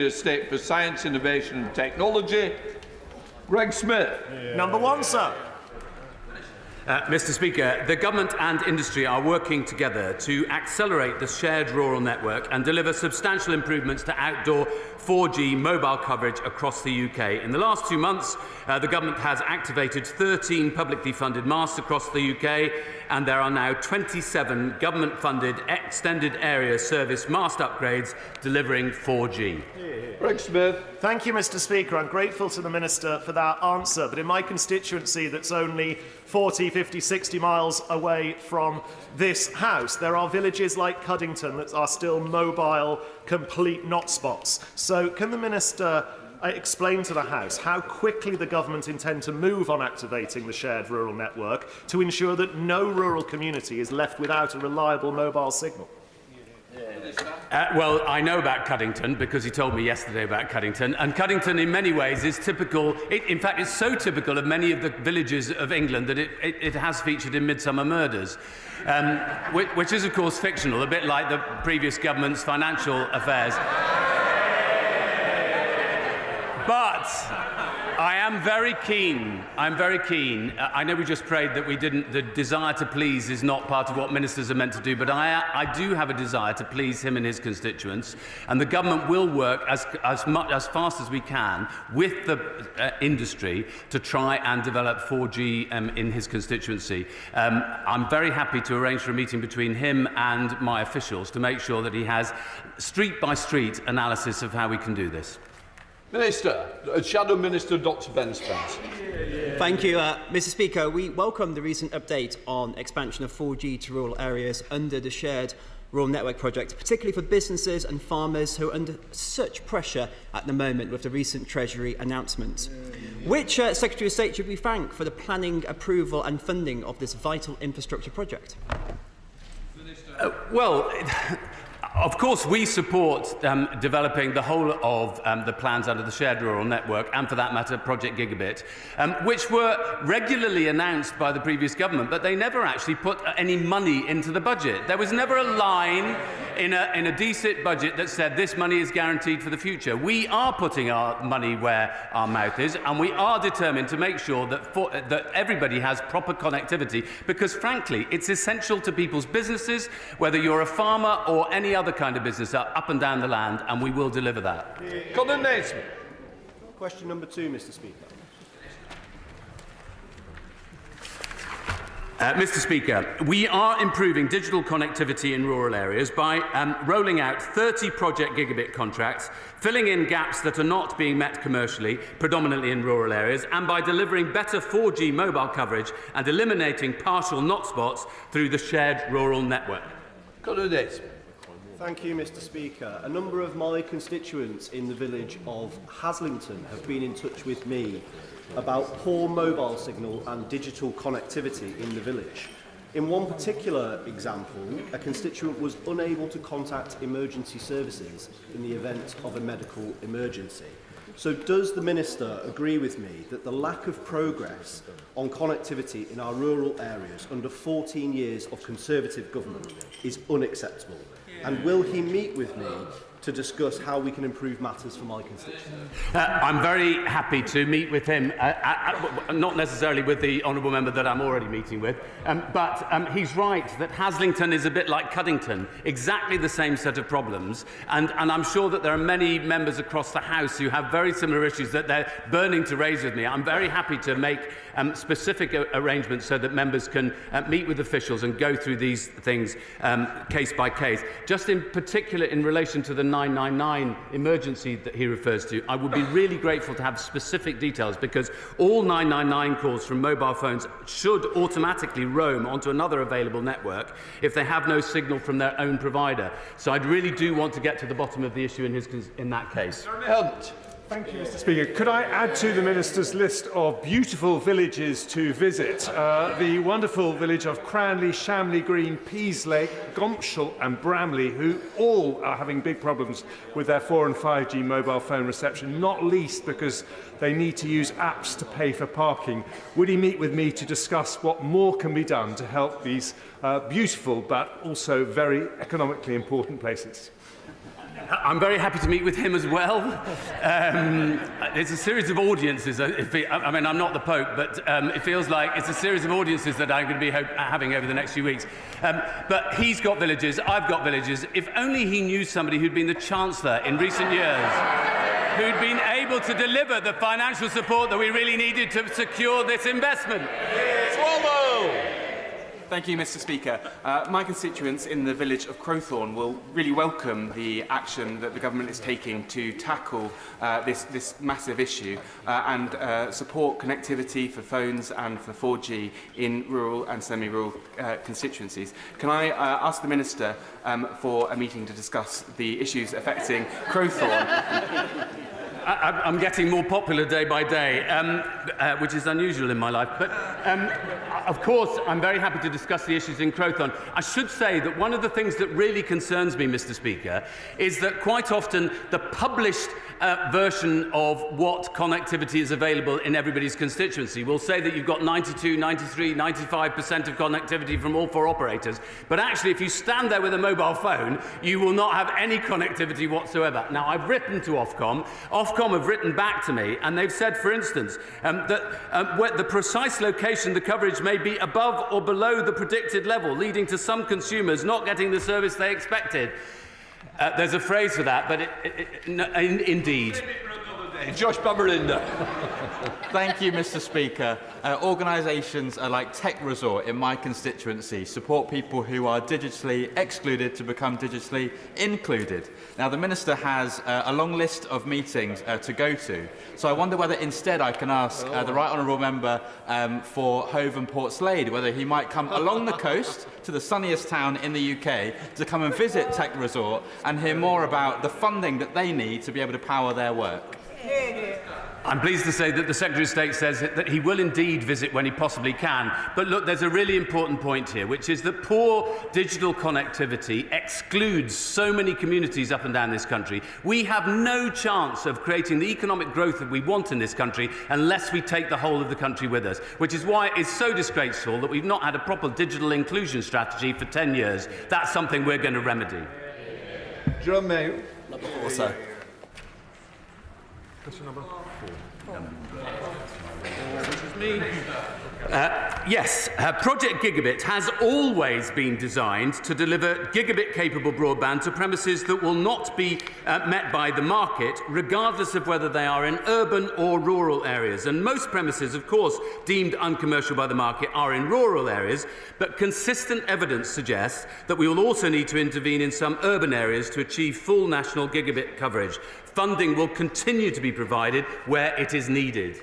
Estate for Science, Innovation and Technology, Greg Smith. Number one, sir. Mr. Speaker, the Government and industry are working together to accelerate the shared rural network and deliver substantial improvements to outdoor 4G mobile coverage across the UK. In the last 2 months, the Government has activated 13 publicly funded masts across the UK, and there are now 27 government-funded extended area service mast upgrades delivering 4G. Greg Smith. Thank you, Mr. Speaker. I'm grateful to the Minister for that answer. But in my constituency, that's only 40, 50, 60 miles away from this House, there are villages like Cuddington that are still mobile, complete not spots. So can the Minister explain to the House how quickly the Government intend to move on activating the shared rural network to ensure that no rural community is left without a reliable mobile signal? Well, I know about Cuddington because he told me yesterday about Cuddington, and Cuddington in many ways is typical. In fact, it's so typical of many of the villages of England that it has featured in Midsummer Murders, which is, of course, fictional, a bit like the previous government's financial affairs. But I am very keen. I know we just prayed that we didn't. The desire to please is not part of what ministers are meant to do, but I do have a desire to please him and his constituents, and the government will work as fast as we can with the industry to try and develop 4G in his constituency. I'm very happy to arrange for a meeting between him and my officials to make sure that he has street-by-street analysis of how we can do this. Minister, Shadow Minister Dr Ben Spence. Thank you, Mr. Speaker. We welcome the recent update on expansion of 4G to rural areas under the Shared Rural Network project, particularly for businesses and farmers who are under such pressure at the moment with the recent Treasury announcements. Which Secretary of State should we thank for the planning, approval and funding of this vital infrastructure project? Of course, we support developing the whole of the plans under the Shared Rural Network and, for that matter, Project Gigabit, which were regularly announced by the previous government, but they never actually put any money into the budget. There was never a line in a DSIT budget that said this money is guaranteed for the future. We are putting our money where our mouth is, and we are determined to make sure that everybody has proper connectivity, because, frankly, it's essential to people's businesses, whether you're a farmer or any other kind of business up and down the land, and we will deliver that. Colin Naismith. Question number 2, Mr. Speaker. Mr. Speaker, we are improving digital connectivity in rural areas by rolling out 30 Project Gigabit contracts, filling in gaps that are not being met commercially, predominantly in rural areas, and by delivering better 4G mobile coverage and eliminating partial not spots through the Shared Rural Network. Colin Naismith. Thank you, Mr. Speaker. A number of my constituents in the village of Haslington have been in touch with me about poor mobile signal and digital connectivity in the village. In one particular example, a constituent was unable to contact emergency services in the event of a medical emergency. So does the Minister agree with me that the lack of progress on connectivity in our rural areas under 14 years of Conservative government is unacceptable? And will he meet with me to discuss how we can improve matters for my constituents? I'm very happy to meet with him, not necessarily with the honourable member that I'm already meeting with, but he's right that Haslington is a bit like Cuddington, exactly the same set of problems, and I'm sure that there are many members across the House who have very similar issues that they're burning to raise with me. I'm very happy to make specific arrangements so that members can meet with officials and go through these things case by case. Just in particular in relation to the 999 emergency that he refers to, I would be really grateful to have specific details, because all 999 calls from mobile phones should automatically roam onto another available network if they have no signal from their own provider. So I really do want to get to the bottom of the issue in that case. Thank you, Mr. Speaker. Could I add to the Minister's list of beautiful villages to visit the wonderful village of Cranley, Shamley Green, Peaslake, Gompshall and Bramley, who all are having big problems with their 4 and 5G mobile phone reception, not least because they need to use apps to pay for parking. Would he meet with me to discuss what more can be done to help these beautiful but also very economically important places? I'm very happy to meet with him as well. It's a series of audiences. I mean, I'm not the Pope, but it feels like it's a series of audiences that I'm going to be having over the next few weeks. But he's got villages, I've got villages. If only he knew somebody who'd been the Chancellor in recent years, who'd been able to deliver the financial support that we really needed to secure this investment. Thank you, Mr. Speaker. My constituents in the village of Crowthorne will really welcome the action that the government is taking to tackle this massive issue and support connectivity for phones and for 4G in rural and semi-rural constituencies. Can I ask the Minister for a meeting to discuss the issues affecting Crowthorne? I'm getting more popular day by day, which is unusual in my life. But, of course, I'm very happy to discuss the issues in Crowthorne. I should say that one of the things that really concerns me, Mr. Speaker, is that quite often the published version of what connectivity is available in everybody's constituency will say that you've got 92, 93, 95% of connectivity from all 4 operators. But actually, if you stand there with a mobile phone, you will not have any connectivity whatsoever. Now, I've written to Ofcom. Ofcom have written back to me, and they've said, for instance, that where the precise location, the coverage may be above or below the predicted level, leading to some consumers not getting the service they expected. There's a phrase for that, but indeed. Josh Bummerlinder. Thank you, Mr. Speaker. Organisations like Tech Resort in my constituency support people who are digitally excluded to become digitally included. Now, the Minister has a long list of meetings to go to, so I wonder whether instead I can ask the Right Honourable Member for Hove and Portslade whether he might come along the coast to the sunniest town in the UK to come and visit Tech Resort and hear more about the funding that they need to be able to power their work. I'm pleased to say that the Secretary of State says that he will indeed visit when he possibly can. But look, there's a really important point here, which is that poor digital connectivity excludes so many communities up and down this country. We have no chance of creating the economic growth that we want in this country unless we take the whole of the country with us, which is why it's so disgraceful that we've not had a proper digital inclusion strategy for 10 years. That's something we're going to remedy. Jerome Mayo. Number 4, sir. Question number 4. Yes, Project Gigabit has always been designed to deliver gigabit-capable broadband to premises that will not be met by the market, regardless of whether they are in urban or rural areas. And most premises, of course, deemed uncommercial by the market are in rural areas, but consistent evidence suggests that we will also need to intervene in some urban areas to achieve full national gigabit coverage. Funding will continue to be provided where it is needed.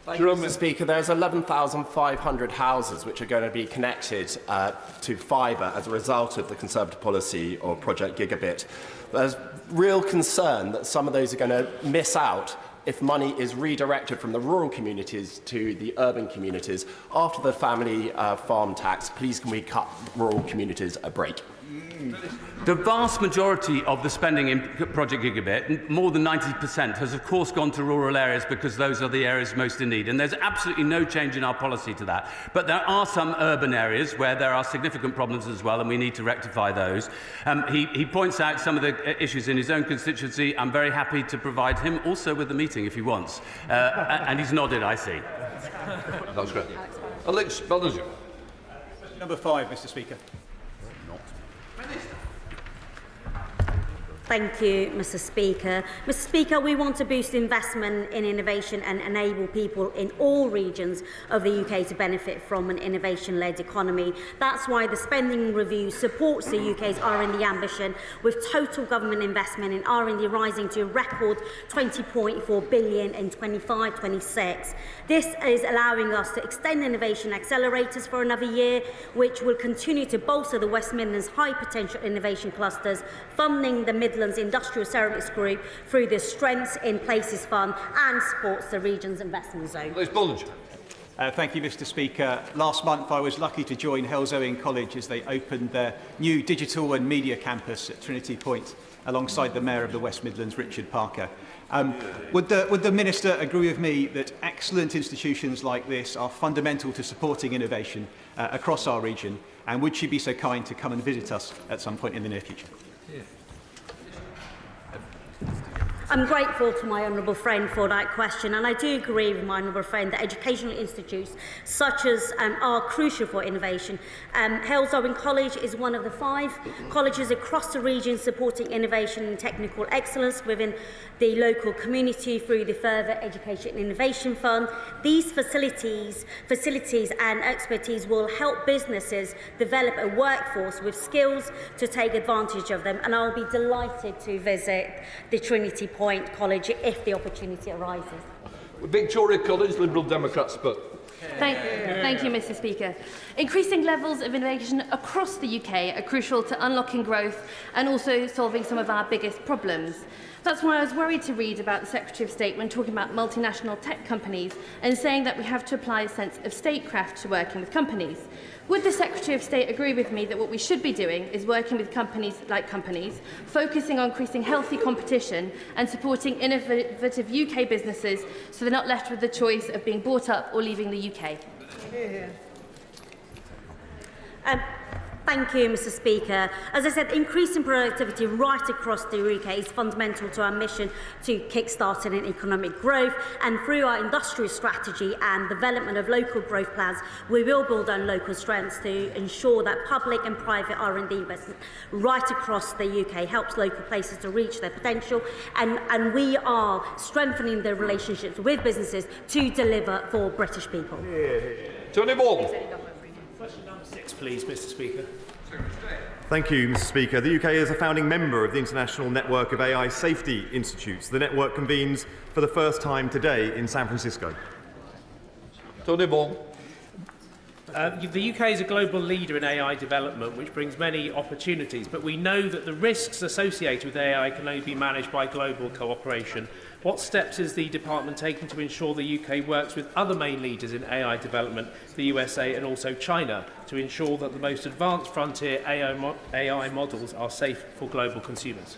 Thank you, Mr. Speaker. There's 11,500 houses which are going to be connected to fibre as a result of the Conservative policy of Project Gigabit. There's real concern that some of those are going to miss out if money is redirected from the rural communities to the urban communities. After the family farm tax, please can we cut rural communities a break? The vast majority of the spending in Project Gigabit, more than 90%, has of course gone to rural areas because those are the areas most in need. And there's absolutely no change in our policy to that. But there are some urban areas where there are significant problems as well, and we need to rectify those. He points out some of the issues in his own constituency. I'm very happy to provide him also with the meeting if he wants. And he's nodded, I see. That was great. Alex Burghart. Number 5, Mr. Speaker. Thank you, Mr. Speaker. Mr. Speaker, we want to boost investment in innovation and enable people in all regions of the UK to benefit from an innovation-led economy. That's why the spending review supports the UK's R&D ambition, with total government investment in R&D rising to a record £20.4 billion in 25-26. This is allowing us to extend innovation accelerators for another year, which will continue to bolster the West Midlands high-potential innovation clusters, funding the Midlands Industrial Ceramics Group through the Strengths in Places Fund, and supports the region's investment zone. Thank you, Mr. Speaker. Last month I was lucky to join Hellsoing College as they opened their new digital and media campus at Trinity Point alongside the Mayor of the West Midlands, Richard Parker. Would the Minister agree with me that excellent institutions like this are fundamental to supporting innovation across our region, and would she be so kind to come and visit us at some point in the near future? I'm grateful to my honourable friend for that question, and I do agree with my honourable friend that educational institutes such as are crucial for innovation. Halesowen College is one of the 5 colleges across the region supporting innovation and technical excellence within the local community through the Further Education and Innovation Fund. These facilities and expertise will help businesses develop a workforce with skills to take advantage of them, and I'll be delighted to visit the Trinity Point College if the opportunity arises. Victoria College, Liberal Democrats, but Thank you, Mr. Speaker. Increasing levels of innovation across the UK are crucial to unlocking growth and also solving some of our biggest problems. That's why I was worried to read about the Secretary of State when talking about multinational tech companies and saying that we have to apply a sense of statecraft to working with companies. Would the Secretary of State agree with me that what we should be doing is working with companies, focusing on increasing healthy competition and supporting innovative UK businesses so they're not left with the choice of being bought up or leaving the UK? Thank you, Mr. Speaker. As I said, increasing productivity right across the UK is fundamental to our mission to kick-start an economic growth, and through our industrial strategy and development of local growth plans, we will build on local strengths to ensure that public and private R&D investment right across the UK helps local places to reach their potential, and we are strengthening the relationships with businesses to deliver for British people. Tony Ball. Question number 6, please, Mr. Speaker. Thank you, Mr. Speaker. The UK is a founding member of the International Network of AI Safety Institutes. The network convenes for the first time today in San Francisco. Tony Ball. The UK is a global leader in AI development, which brings many opportunities, but we know that the risks associated with AI can only be managed by global cooperation. What steps is the department taking to ensure the UK works with other main leaders in AI development, the USA and also China, to ensure that the most advanced frontier AI models are safe for global consumers?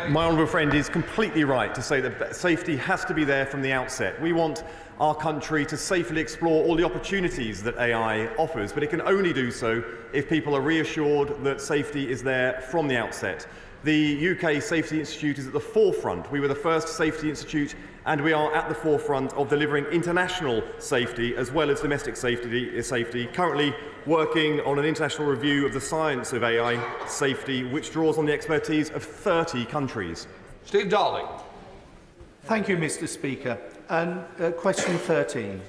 My honourable friend is completely right to say that safety has to be there from the outset. We want our country to safely explore all the opportunities that AI offers, but it can only do so if people are reassured that safety is there from the outset. The UK Safety Institute is at the forefront. We were the first safety institute, and we are at the forefront of delivering international safety as well as domestic safety, currently working on an international review of the science of AI safety, which draws on the expertise of 30 countries. Steve Darling. Thank you, Mr. Speaker. And question 13.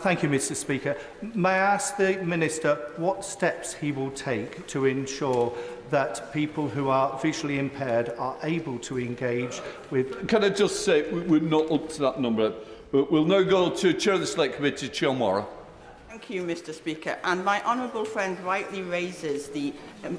Thank you, Mr. Speaker. May I ask the Minister what steps he will take to ensure that people who are visually impaired are able to engage with... Can I just say, we're not up to that number. We'll now go to Chair of the Select Committee, Chair Morrow. Thank you, Mr. Speaker. And my honourable friend rightly raises the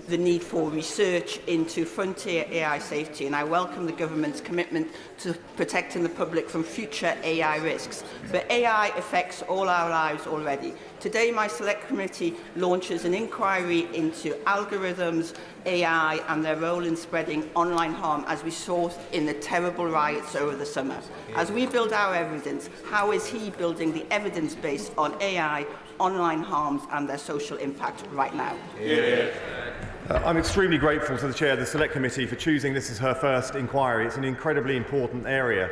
need for research into frontier AI safety, and I welcome the government's commitment to protecting the public from future AI risks. But AI affects all our lives already. Today, my Select Committee launches an inquiry into algorithms, AI and their role in spreading online harm, as we saw in the terrible riots over the summer. As we build our evidence, how is he building the evidence base on AI, online harms and their social impact right now? I'm extremely grateful to the Chair of the Select Committee for choosing this as her first inquiry. It's an incredibly important area.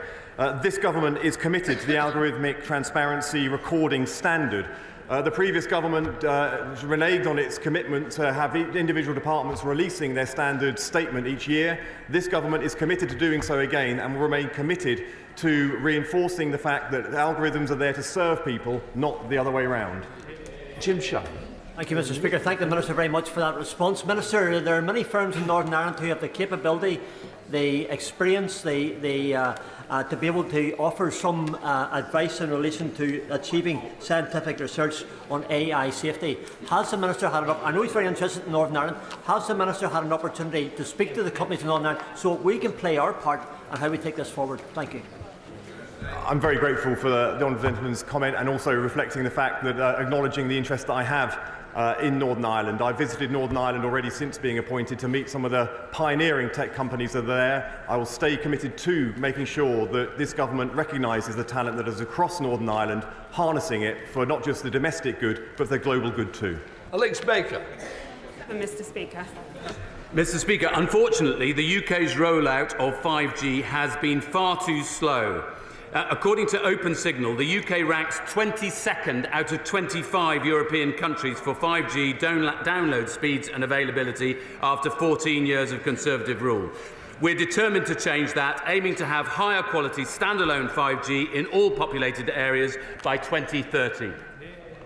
This government is committed to the algorithmic transparency recording standard. The previous government reneged on its commitment to have individual departments releasing their standard statement each year. This government is committed to doing so again and will remain committed to reinforcing the fact that algorithms are there to serve people, not the other way around. Jim Shah. Thank you, Mr. Speaker. Thank the Minister very much for that response. Minister, there are many firms in Northern Ireland who have the capability, the experience, to be able to offer some advice in relation to achieving scientific research on AI safety. Has the Minister had I know he's very interested in Northern Ireland. Has the Minister had an opportunity to speak to the companies in Northern Ireland so we can play our part and how we take this forward? Thank you. I'm very grateful for the honourable gentleman's comment, and also reflecting the fact that acknowledging the interest that I have in Northern Ireland. I've visited Northern Ireland already since being appointed to meet some of the pioneering tech companies that are there. I will stay committed to making sure that this government recognises the talent that is across Northern Ireland, harnessing it for not just the domestic good, but the global good too. Alex Burghart. Mr. Speaker. Mr. Speaker, unfortunately, the UK's rollout of 5G has been far too slow. According to Open Signal, the UK ranks 22nd out of 25 European countries for 5G download speeds and availability after 14 years of Conservative rule. We're determined to change that, aiming to have higher quality standalone 5G in all populated areas by 2030.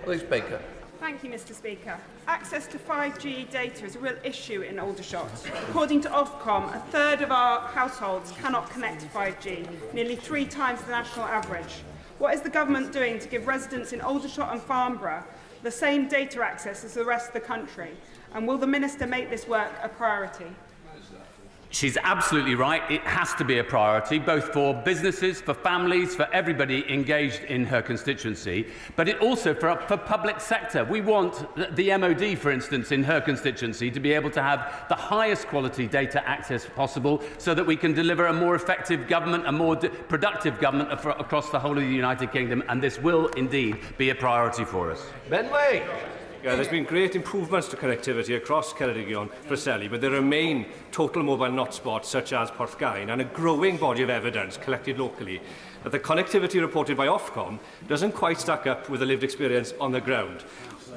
Alex Burghart. Thank you, Mr. Speaker. Access to 5G data is a real issue in Aldershot. According to Ofcom, a third of our households cannot connect to 5G, nearly 3 times the national average. What is the government doing to give residents in Aldershot and Farnborough the same data access as the rest of the country? And will the Minister make this work a priority? She's absolutely right. It has to be a priority, both for businesses, for families, for everybody engaged in her constituency, but it also for public sector. We want the MOD, for instance, in her constituency to be able to have the highest quality data access possible so that we can deliver a more effective government, a more productive government across the whole of the United Kingdom, and this will indeed be a priority for us. Ben Way. There's been great improvements to connectivity across Ceredigion, Preseli, but there remain total mobile hotspots such as Porthgain and a growing body of evidence collected locally that the connectivity reported by Ofcom doesn't quite stack up with the lived experience on the ground.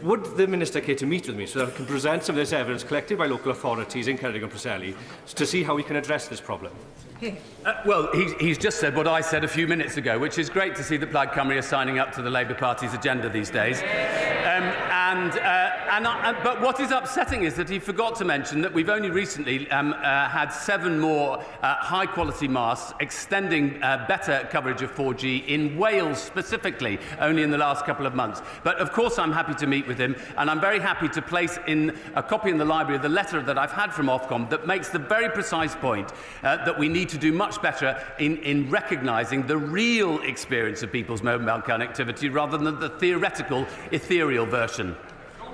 Would the Minister care to meet with me so that I can present some of this evidence collected by local authorities in Ceredigion and Preseli to see how we can address this problem? Well, he's just said what I said a few minutes ago, which is great to see that Plaid Cymru are signing up to the Labour Party's agenda these days. But what is upsetting is that he forgot to mention that we've only recently had 7 more high-quality masts extending better coverage of 4G in Wales specifically, only in the last couple of months. But of course I'm happy to meet with him, and I'm very happy to place in a copy in the library of the letter that I've had from Ofcom that makes the very precise point that we need to do much better in recognising the real experience of people's mobile connectivity rather than the theoretical, ethereal version.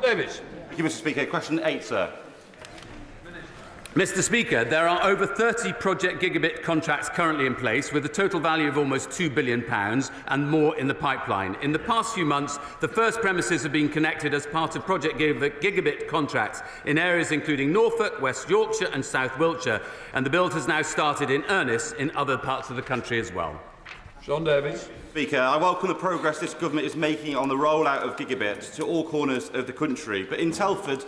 Davis. Thank you, Mr. Speaker. Question 8, sir. Mr. Speaker, there are over 30 Project Gigabit contracts currently in place with a total value of almost £2 billion and more in the pipeline. In the past few months, the first premises have been connected as part of Project Gigabit contracts in areas including Norfolk, West Yorkshire and South Wiltshire, and the build has now started in earnest in other parts of the country as well. Sean Davies. Speaker, I welcome the progress this government is making on the rollout of Gigabit to all corners of the country, but in Telford,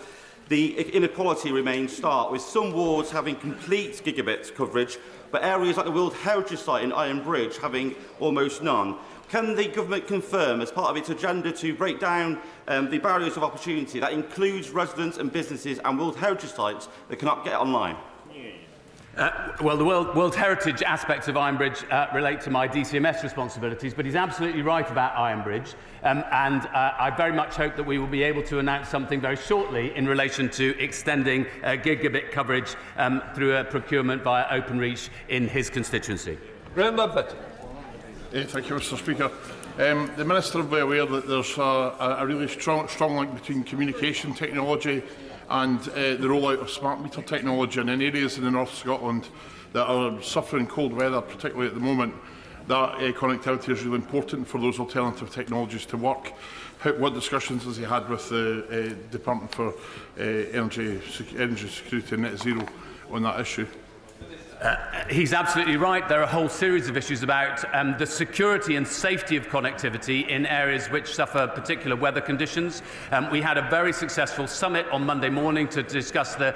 the inequality remains stark, with some wards having complete Gigabit coverage, but areas like the World Heritage Site in Iron Bridge having almost none. Can the government confirm, as part of its agenda to break down the barriers of opportunity, that includes residents and businesses and World Heritage Sites that cannot get online? Well, the World Heritage aspects of Iron Bridge relate to my DCMS responsibilities, but he's absolutely right about Iron Bridge, and I very much hope that we will be able to announce something very shortly in relation to extending Gigabit coverage through a procurement via Openreach in his constituency. Graham Lambert. Thank you, Mr. Speaker. The Minister will be aware that there's a really strong link between communication technology and the rollout of smart meter technology, and in areas in the North Scotland that are suffering cold weather, particularly at the moment, that connectivity is really important for those alternative technologies to work. What discussions has he had with the Department for Energy Security and Net Zero on that issue? He's absolutely right. There are a whole series of issues about the security and safety of connectivity in areas which suffer particular weather conditions. We had a very successful summit on Monday morning to discuss the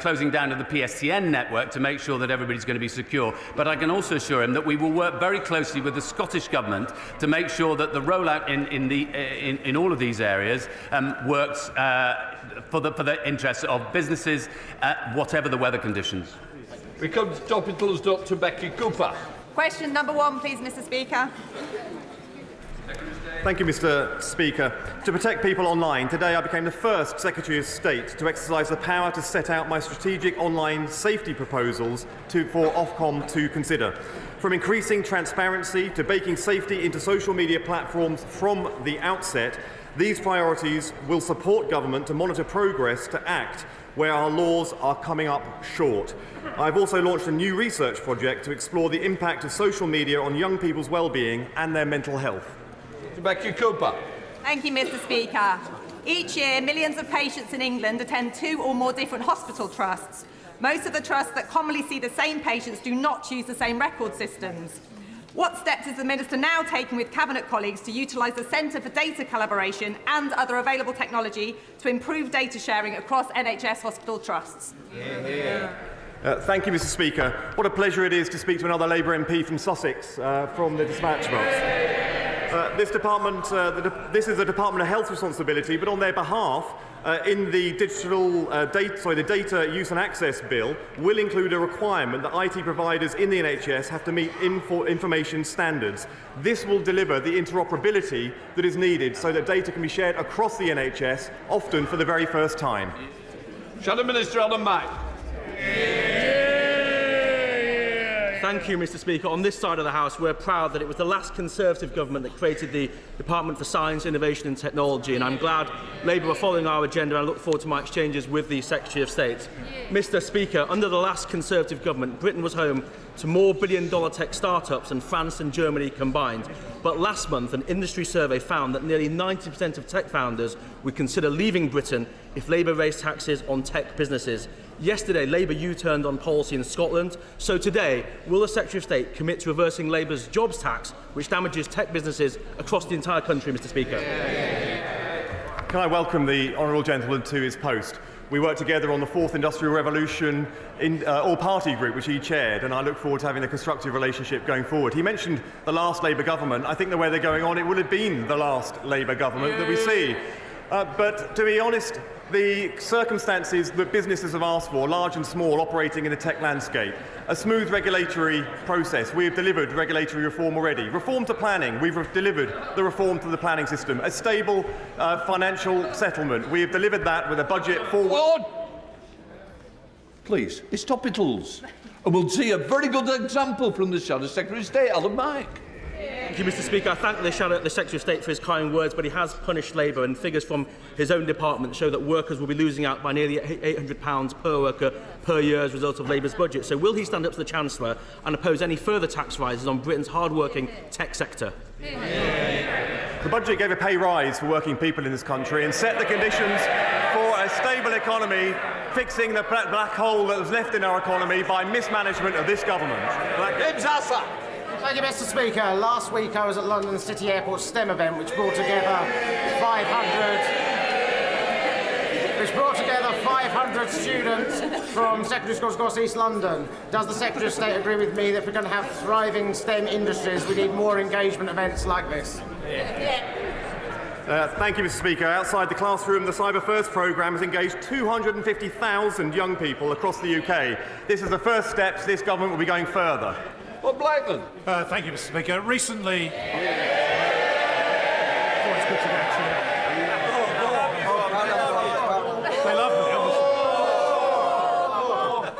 closing down of the PSTN network to make sure that everybody's going to be secure. But I can also assure him that we will work very closely with the Scottish Government to make sure that the rollout in all of these areas works for the interests of businesses, whatever the weather conditions. We come to top until Dr. Becky Cooper. Question number 1, please, Mr. Speaker. Thank you, Mr. Speaker. To protect people online, today I became the first Secretary of State to exercise the power to set out my strategic online safety proposals for Ofcom to consider. From increasing transparency to baking safety into social media platforms from the outset, these priorities will support government to monitor progress to act where our laws are coming up short. I've also launched a new research project to explore the impact of social media on young people's well-being and their mental health. Becky Cooper. Thank you, Mr. Speaker. Each year, millions of patients in England attend 2 or more different hospital trusts. Most of the trusts that commonly see the same patients do not use the same record systems. What steps is the Minister now taking with Cabinet colleagues to utilise the Centre for Data Collaboration and other available technology to improve data sharing across NHS hospital trusts? Thank you, Mr. Speaker. What a pleasure it is to speak to another Labour MP from Sussex from the dispatch box. This is a Department of Health responsibility, but on their behalf, in the the Data Use and Access Bill will include a requirement that IT providers in the NHS have to meet information standards. This will deliver the interoperability that is needed so that data can be shared across the NHS, often for the very first time. Shadow Minister Alan Mack. Thank you, Mr. Speaker. On this side of the House, we're proud that it was the last Conservative government that created the Department for Science, Innovation and Technology, and I'm glad Labour are following our agenda, and I look forward to my exchanges with the Secretary of State. Mr. Speaker, under the last Conservative government, Britain was home to more billion-dollar tech startups than France and Germany combined. But last month, an industry survey found that nearly 90% of tech founders would consider leaving Britain if Labour raised taxes on tech businesses. Yesterday, Labour U-turned on policy in Scotland. So today, will the Secretary of State commit to reversing Labour's jobs tax, which damages tech businesses across the entire country, Mr. Speaker? Can I welcome the honourable gentleman to his post? We worked together on the Fourth Industrial Revolution all-party group, which he chaired, and I look forward to having a constructive relationship going forward. He mentioned the last Labour government. I think the way they're going on, it would have been the last Labour government that we see. But to be honest, the circumstances that businesses have asked for, large and small, operating in the tech landscape, a smooth regulatory process. We have delivered regulatory reform already. Reform to planning. We've delivered the reform to the planning system. A stable financial settlement. We have delivered that with a budget forward. Please, it's topicals. And we'll see a very good example from the Shadow Secretary of State, Alan Mack. Thank you, Mr. Speaker. I thank the Secretary of State for his kind words, but he has punished Labour, and figures from his own department show that workers will be losing out by nearly £800 per worker per year as a result of Labour's budget. So will he stand up to the Chancellor and oppose any further tax rises on Britain's hard-working tech sector? The budget gave a pay rise for working people in this country and set the conditions for a stable economy, fixing the black hole that was left in our economy by mismanagement of this government. Thank you, Mr. Speaker. Last week I was at London City Airport's STEM event, which brought together 500 students from secondary schools across East London. Does the Secretary of State agree with me that if we're going to have thriving STEM industries, we need more engagement events like this? Thank you, Mr. Speaker. Outside the classroom, the Cyber First programme has engaged 250,000 young people across the UK. This is the first steps. This government will be going further. Well, Blackman. Thank you, Mr. Speaker. Recently,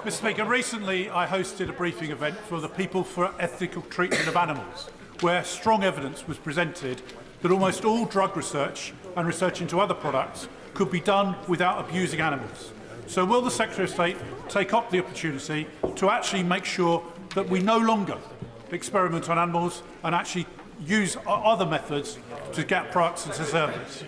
Mr. Speaker, recently I hosted a briefing event for the People for Ethical Treatment of Animals, where strong evidence was presented that almost all drug research and research into other products could be done without abusing animals. So will the Secretary of State take up the opportunity to actually make sure that we no longer experiment on animals and actually use other methods to get products into service?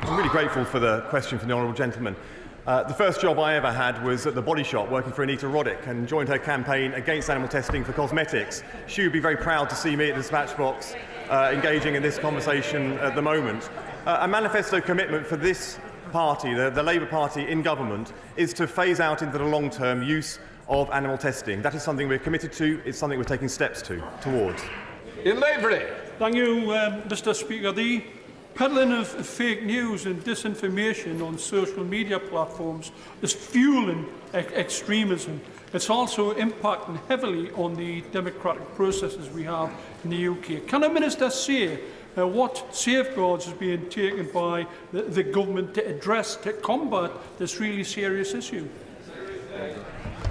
I'm really grateful for the question from the honourable gentleman. The first job I ever had was at the Body Shop, working for Anita Roddick, and joined her campaign against animal testing for cosmetics. She would be very proud to see me at the dispatch box engaging in this conversation at the moment. A manifesto commitment for this party, the Labour Party in government, is to phase out into the long-term use of animal testing. That is something we're committed to. It's something we're taking steps towards. In Lavery. Thank you, Mr. Speaker. The peddling of fake news and disinformation on social media platforms is fueling extremism. It's also impacting heavily on the democratic processes we have in the UK. Can the Minister say what safeguards is being taken by the government to combat this really serious issue?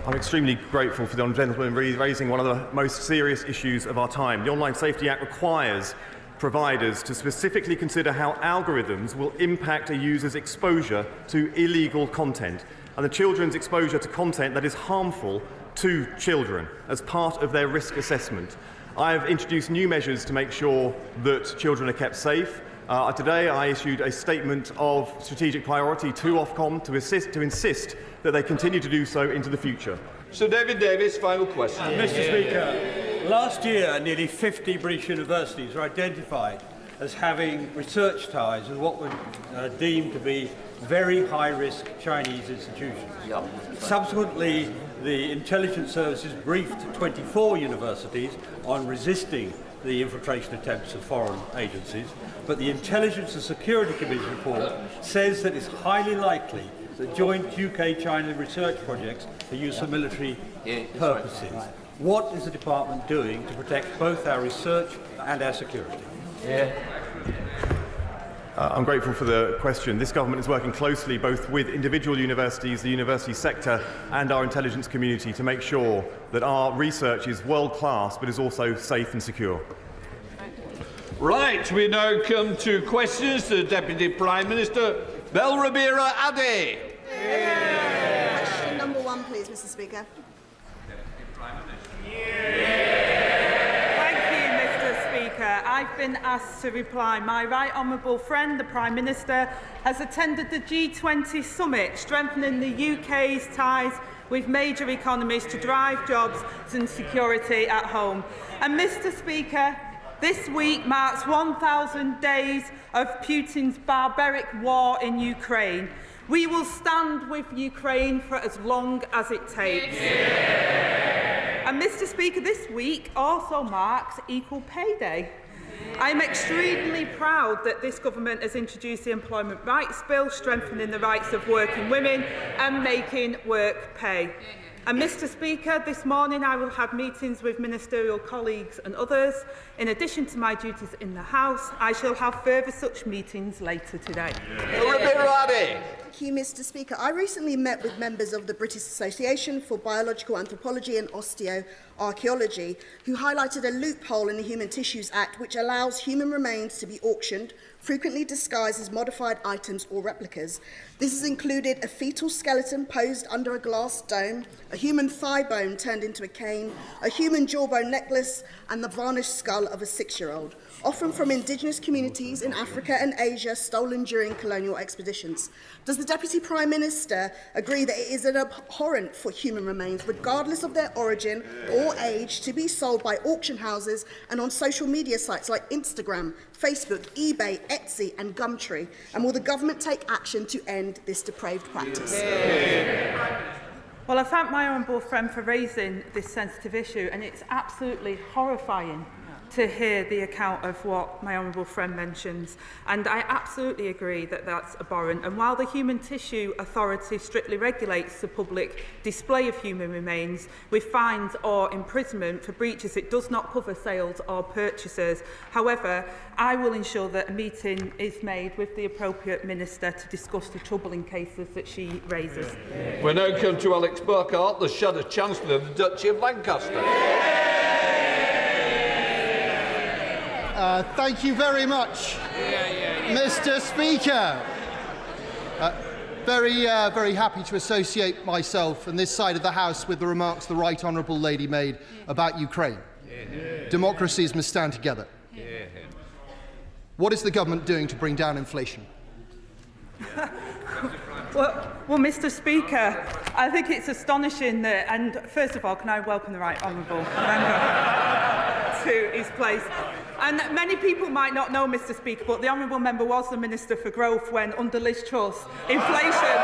I'm extremely grateful for the honourable gentleman raising one of the most serious issues of our time. The Online Safety Act requires providers to specifically consider how algorithms will impact a user's exposure to illegal content and the children's exposure to content that is harmful to children as part of their risk assessment. I have introduced new measures to make sure that children are kept safe. Today, I issued a statement of strategic priority to Ofcom to insist that they continue to do so into the future. Sir David Davis, final question. Mr. Speaker, last year nearly 50 British universities were identified as having research ties with what were deemed to be very high-risk Chinese institutions. Yep. Subsequently, the intelligence services briefed 24 universities on resisting the infiltration attempts of foreign agencies, but the Intelligence and Security Committee's report says that it's highly likely that joint UK-China research projects are used for military purposes. What is the department doing to protect both our research and our security? I'm grateful for the question. This government is working closely both with individual universities, the university sector and our intelligence community to make sure that our research is world-class but is also safe and secure. Right, we now come to questions to the Deputy Prime Minister, Belrabira Ade. Question number 1, please, Mr. Speaker. I've been asked to reply. My right honourable friend, the Prime Minister, has attended the G20 summit, strengthening the UK's ties with major economies to drive jobs and security at home. And, Mr. Speaker, this week marks 1,000 days of Putin's barbaric war in Ukraine. We will stand with Ukraine for as long as it takes. And, Mr. Speaker, this week also marks Equal Pay Day. I am extremely proud that this government has introduced the Employment Rights Bill, strengthening the rights of working women and making work pay. And, Mr. Speaker, this morning I will have meetings with ministerial colleagues and others. In addition to my duties in the House, I shall have further such meetings later today. Thank you, Mr. Speaker. I recently met with members of the British Association for Biological Anthropology and Osteoarchaeology, who highlighted a loophole in the Human Tissues Act which allows human remains to be auctioned, frequently disguised as modified items or replicas. This has included a fetal skeleton posed under a glass dome, a human thigh bone turned into a cane, a human jawbone necklace, and the varnished skull of a 6-year-old, often from indigenous communities in Africa and Asia stolen during colonial expeditions. Does the Deputy Prime Minister agree that it is an abhorrent for human remains, regardless of their origin or age, to be sold by auction houses and on social media sites like Instagram, Facebook, eBay, Etsy and Gumtree? And will the government take action to end this depraved practice? Well, I thank my honourable friend for raising this sensitive issue, and it's absolutely horrifying to hear the account of what my honourable friend mentions. And I absolutely agree that that's abhorrent. And while the Human Tissue Authority strictly regulates the public display of human remains with fines or imprisonment for breaches, it does not cover sales or purchases. However, I will ensure that a meeting is made with the appropriate minister to discuss the troubling cases that she raises. We now come to Alex Burghart, the Shadow Chancellor of the Duchy of Lancaster. Thank you very much, Mr. Speaker. Very happy to associate myself and this side of the House with the remarks the Right Honourable Lady made about Ukraine. Democracies must stand together. What is the government doing to bring down inflation? Well, Mr. Speaker, I think it's astonishing that, and first of all, can I welcome the Right Honourable Member to his place? And many people might not know, Mr. Speaker, but the Honourable Member was the Minister for Growth when, under Liz Truss, inflation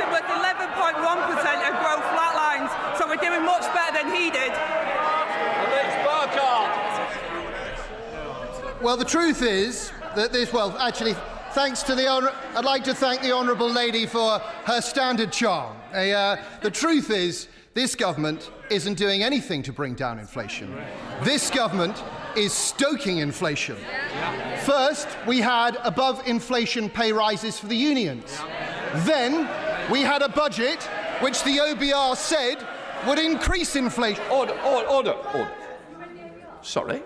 was 11.1% and growth flatlines, so we're doing much better than he did. Well, the truth is that this, well, actually, thanks to the I'd like to thank the Honourable Lady for her standard charm. The truth is, this government isn't doing anything to bring down inflation. This government is stoking inflation. First, we had above-inflation pay rises for the unions. Then, we had a budget which the OBR said would increase inflation. Order. Sorry.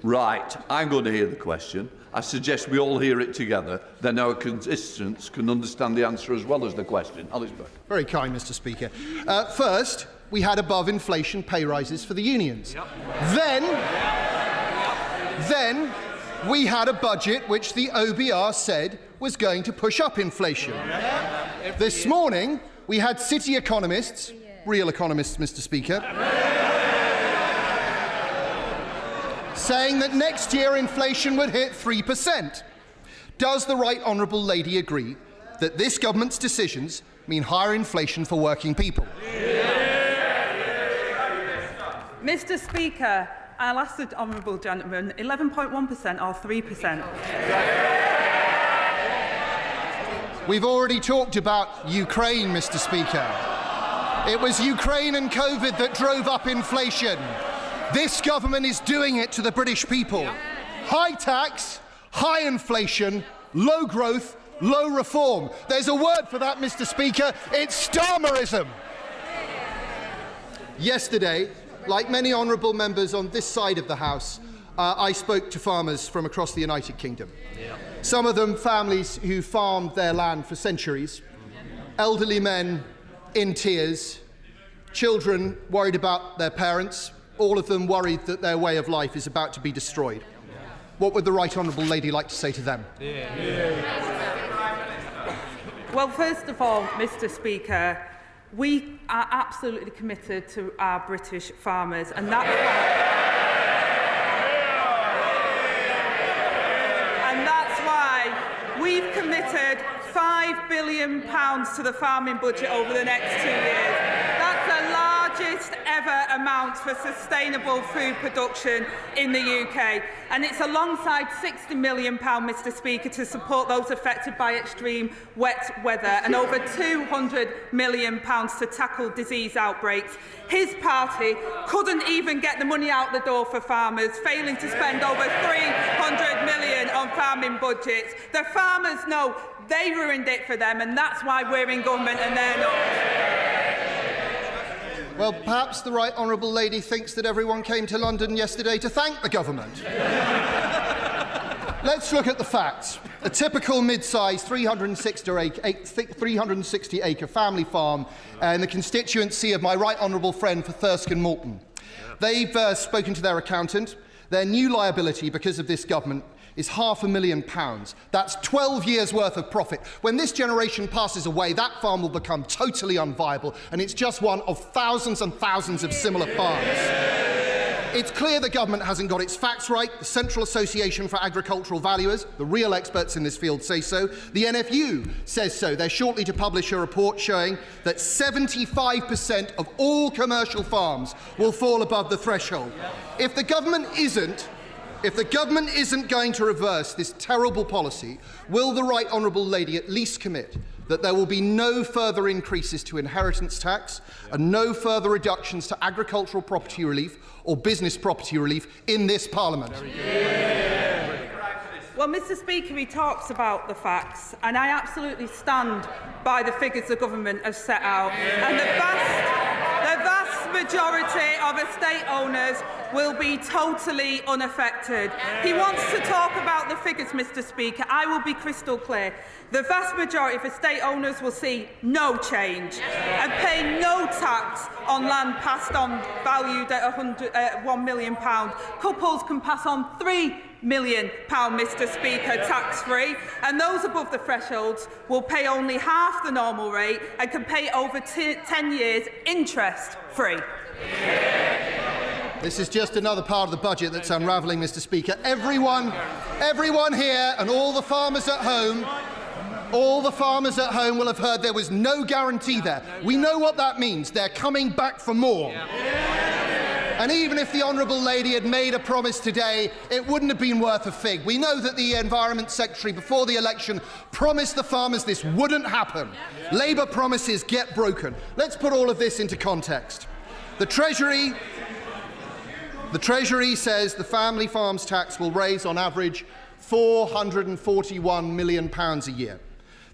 Right, I'm going to hear the question. I suggest we all hear it together, then our constituents can understand the answer as well as the question. Alex Burghart. Very kind, Mr. Speaker. First, we had above-inflation pay rises for the unions. Then, we had a budget which the OBR said was going to push up inflation. This morning, we had city economists, real economists, Mr. Speaker, saying that next year inflation would hit 3%. Does the Right Honourable Lady agree that this government's decisions mean higher inflation for working people? Mr. Speaker, I'll ask the honourable gentleman, 11.1% or 3%? We've already talked about Ukraine, Mr. Speaker. It was Ukraine and COVID that drove up inflation. This government is doing it to the British people. High tax, high inflation, low growth, low reform. There's a word for that, Mr. Speaker. It's Starmerism. Yesterday, like many honourable members on this side of the House, I spoke to farmers from across the United Kingdom. Some of them families who farmed their land for centuries, elderly men in tears, children worried about their parents, all of them worried that their way of life is about to be destroyed. What would the Right Honourable Lady like to say to them? Well, first of all, Mr. Speaker, we are absolutely committed to our British farmers, and that's why we've committed £5 billion to the farming budget over the next 2 years. That's the largest ever amount for sustainable food production in the UK. And it's alongside £60 million, Mr. Speaker, to support those affected by extreme wet weather, and over £200 million to tackle disease outbreaks. His party couldn't even get the money out the door for farmers, failing to spend over £300 million on farming budgets. The farmers know they ruined it for them, and that's why we're in government and they're not. Well, perhaps the Right Honourable Lady thinks that everyone came to London yesterday to thank the government. Let's look at the facts. A typical mid-sized 360-acre family farm in the constituency of my Right Honourable friend for Thirsk and Moulton. They've spoken to their accountant. Their new liability because of this government is £500,000. That's 12 years' worth of profit. When this generation passes away, that farm will become totally unviable, and it's just one of thousands and thousands of similar farms. It's clear the government hasn't got its facts right. The Central Association for Agricultural Valuers, the real experts in this field, say so. The NFU says so. They're shortly to publish a report showing that 75% of all commercial farms will fall above the threshold. If the government isn't going to reverse this terrible policy, will the Right Honourable Lady at least commit that there will be no further increases to inheritance tax and no further reductions to agricultural property relief or business property relief in this Parliament? Well, Mr. Speaker, he talks about the facts, and I absolutely stand by the figures the government has set out. And the vast majority of estate owners will be totally unaffected. He wants to talk about the figures, Mr. Speaker. I will be crystal clear. The vast majority of estate owners will see no change and pay no tax on land passed on valued at £1 million. Couples can pass on £3 million, Mr. Speaker, tax-free, and those above the thresholds will pay only half the normal rate and can pay over 10 years interest-free. This is just another part of the budget that's unravelling, Mr. Speaker. Everyone here and all the farmers at home will have heard there was no guarantee there. We know what that means. They're coming back for more. And even if the Honourable Lady had made a promise today, it wouldn't have been worth a fig. We know that the Environment Secretary, before the election, promised the farmers this wouldn't happen. Labour promises get broken. Let's put all of this into context. The Treasury says the family farms tax will raise, on average, £441 million a year.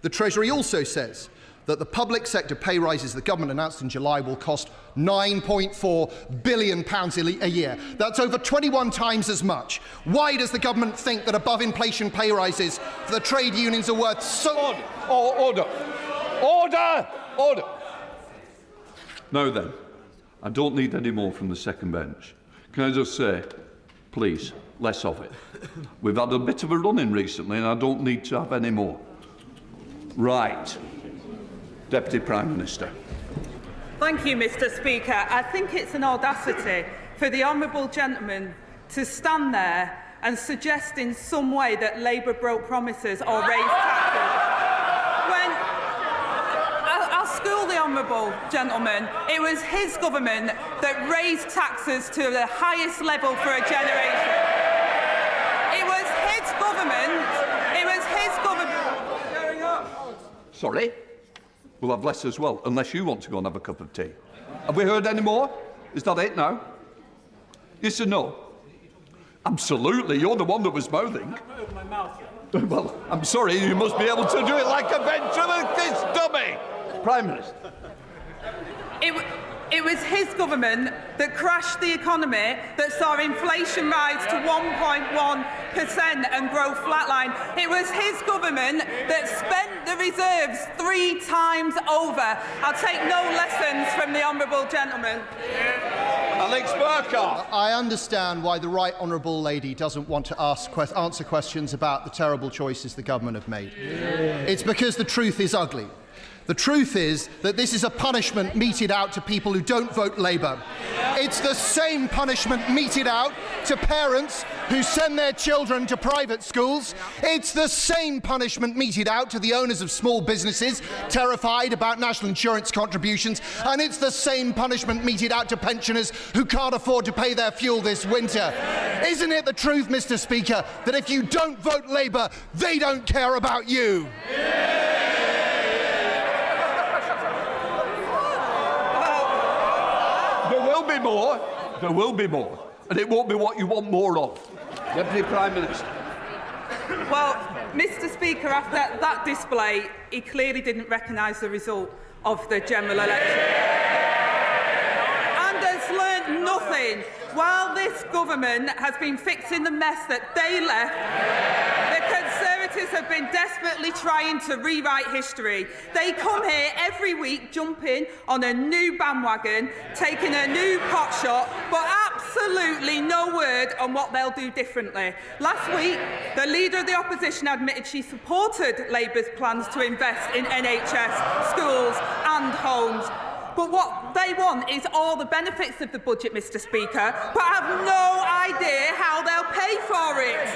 The Treasury also says that the public sector pay rises the government announced in July will cost £9.4 billion a year. That's over 21 times as much. Why does the government think that above-inflation pay rises for the trade unions are worth so... Order! Now then, I don't need any more from the second bench. Can I just say, please, less of it. We've had a bit of a run-in recently, and I don't need to have any more. Right. Deputy Prime Minister. Thank you, Mr. Speaker. I think it's an audacity for the honourable gentleman to stand there and suggest in some way that Labour broke promises or raised taxes. I'll school the honourable gentleman. It was his government that raised taxes to the highest level for a generation. It was his government. It was his government. Sorry? We'll have less as well, unless you want to go and have a cup of tea. Have we heard any more? Is that it now? Yes or no? Absolutely. You're the one that was mouthing. Well, I'm sorry, you must be able to do it like a ventriloquist dummy. Prime Minister. It was his government that crashed the economy, that saw inflation rise to 1.1% and growth flatline. It was his government that spent the reserves 3 times over. I'll take no lessons from the honourable gentleman. Alex Burghart. I understand why the right honourable lady doesn't want to answer questions about the terrible choices the government have made. It's because the truth is ugly. The truth is that this is a punishment meted out to people who don't vote Labour. It's the same punishment meted out to parents who send their children to private schools. It's the same punishment meted out to the owners of small businesses terrified about national insurance contributions. And it's the same punishment meted out to pensioners who can't afford to pay their fuel this winter. Isn't it the truth, Mr. Speaker, that if you don't vote Labour, they don't care about you? There will be more, and it won't be what you want more of. Deputy Prime Minister. Well, Mr. Speaker, after that display, he clearly didn't recognise the result of the general election. And has learnt nothing. While this government has been fixing the mess that they left, the Conservatives have been desperately trying to rewrite history. They come here every week jumping on a new bandwagon, taking a new pot shot, but absolutely no word on what they'll do differently. Last week, the Leader of the Opposition admitted she supported Labour's plans to invest in NHS, schools and homes. But what they want is all the benefits of the budget, Mr. Speaker, but have no idea how they'll pay for it.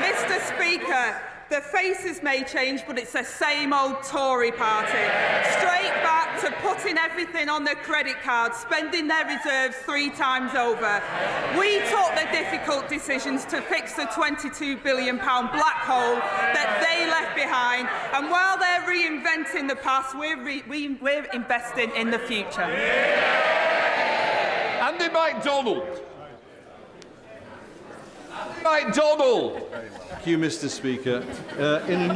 Mr. Speaker, the faces may change, but it's the same old Tory party. Straight back to putting everything on their credit card, spending their reserves 3 times over. We took the difficult decisions to fix the £22 billion black hole that they left behind, and while they're reinventing the past, we're investing in the future. Andy MacDonald. MacDonald. Thank you, Mr. Speaker. In a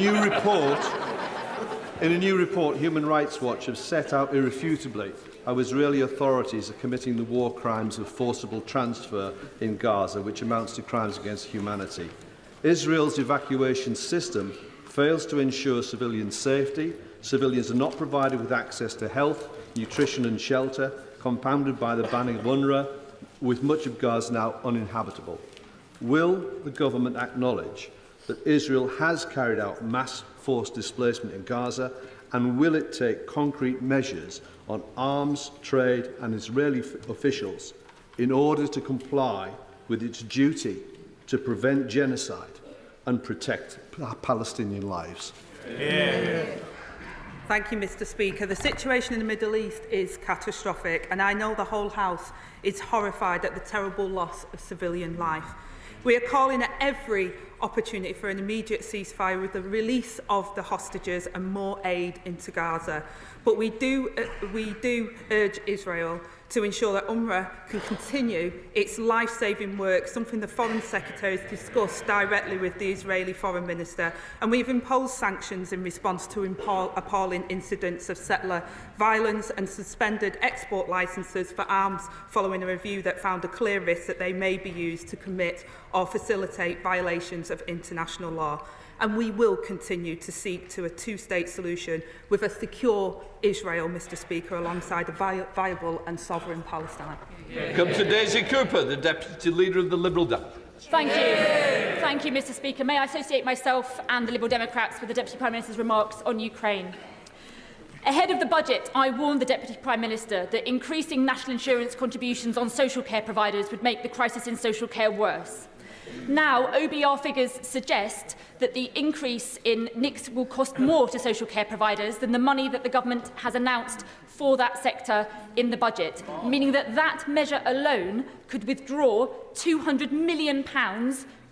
new report, Human Rights Watch have set out irrefutably how Israeli authorities are committing the war crimes of forcible transfer in Gaza, which amounts to crimes against humanity. Israel's evacuation system fails to ensure civilian safety. Civilians are not provided with access to health, nutrition and shelter, compounded by the banning of UNRWA, with much of Gaza now uninhabitable. Will the government acknowledge that Israel has carried out mass forced displacement in Gaza, and will it take concrete measures on arms trade and Israeli officials in order to comply with its duty to prevent genocide and protect Palestinian lives? Thank you, Mr. Speaker. The situation in the Middle East is catastrophic, and I know the whole House is horrified at the terrible loss of civilian life. We are calling at every opportunity for an immediate ceasefire with the release of the hostages and more aid into Gaza. But we do urge Israel to ensure that UNRWA can continue its life-saving work, something the Foreign Secretary has discussed directly with the Israeli Foreign Minister. And we've imposed sanctions in response to appalling incidents of settler violence and suspended export licences for arms following a review that found a clear risk that they may be used to commit or facilitate violations of international law. And we will continue to seek to a two-state solution with a secure Israel, Mr. Speaker, alongside a viable and sovereign Palestine. Come to Daisy Cooper, the Deputy Leader of the Liberal Democrats. Thank you. Thank you, Mr Speaker. May I associate myself and the Liberal Democrats with the Deputy Prime Minister's remarks on Ukraine? Ahead of the budget, I warned the Deputy Prime Minister that increasing national insurance contributions on social care providers would make the crisis in social care worse. Now, OBR figures suggest that the increase in NICs will cost more to social care providers than the money that the government has announced for that sector in the budget, meaning that that measure alone could withdraw £200 million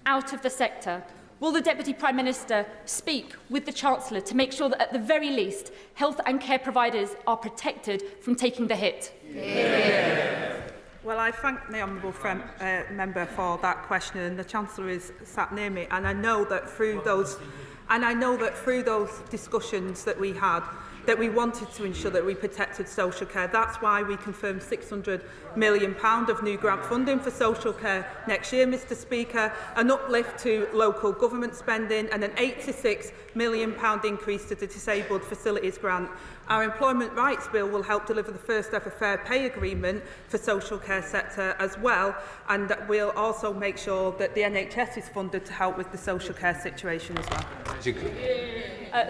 out of the sector. Will the Deputy Prime Minister speak with the Chancellor to make sure that, at the very least, health and care providers are protected from taking the hit? Well, I thank the honourable member for that question, and the Chancellor is sat near me, and I know that through those discussions that we had, that we wanted to ensure that we protected social care. That's why we confirmed £600 million of new grant funding for social care next year, Mr Speaker, an uplift to local government spending and an £86 million increase to the Disabled Facilities Grant. Our Employment Rights Bill will help deliver the first ever fair pay agreement for social care sector as well, and we'll also make sure that the NHS is funded to help with the social care situation as well.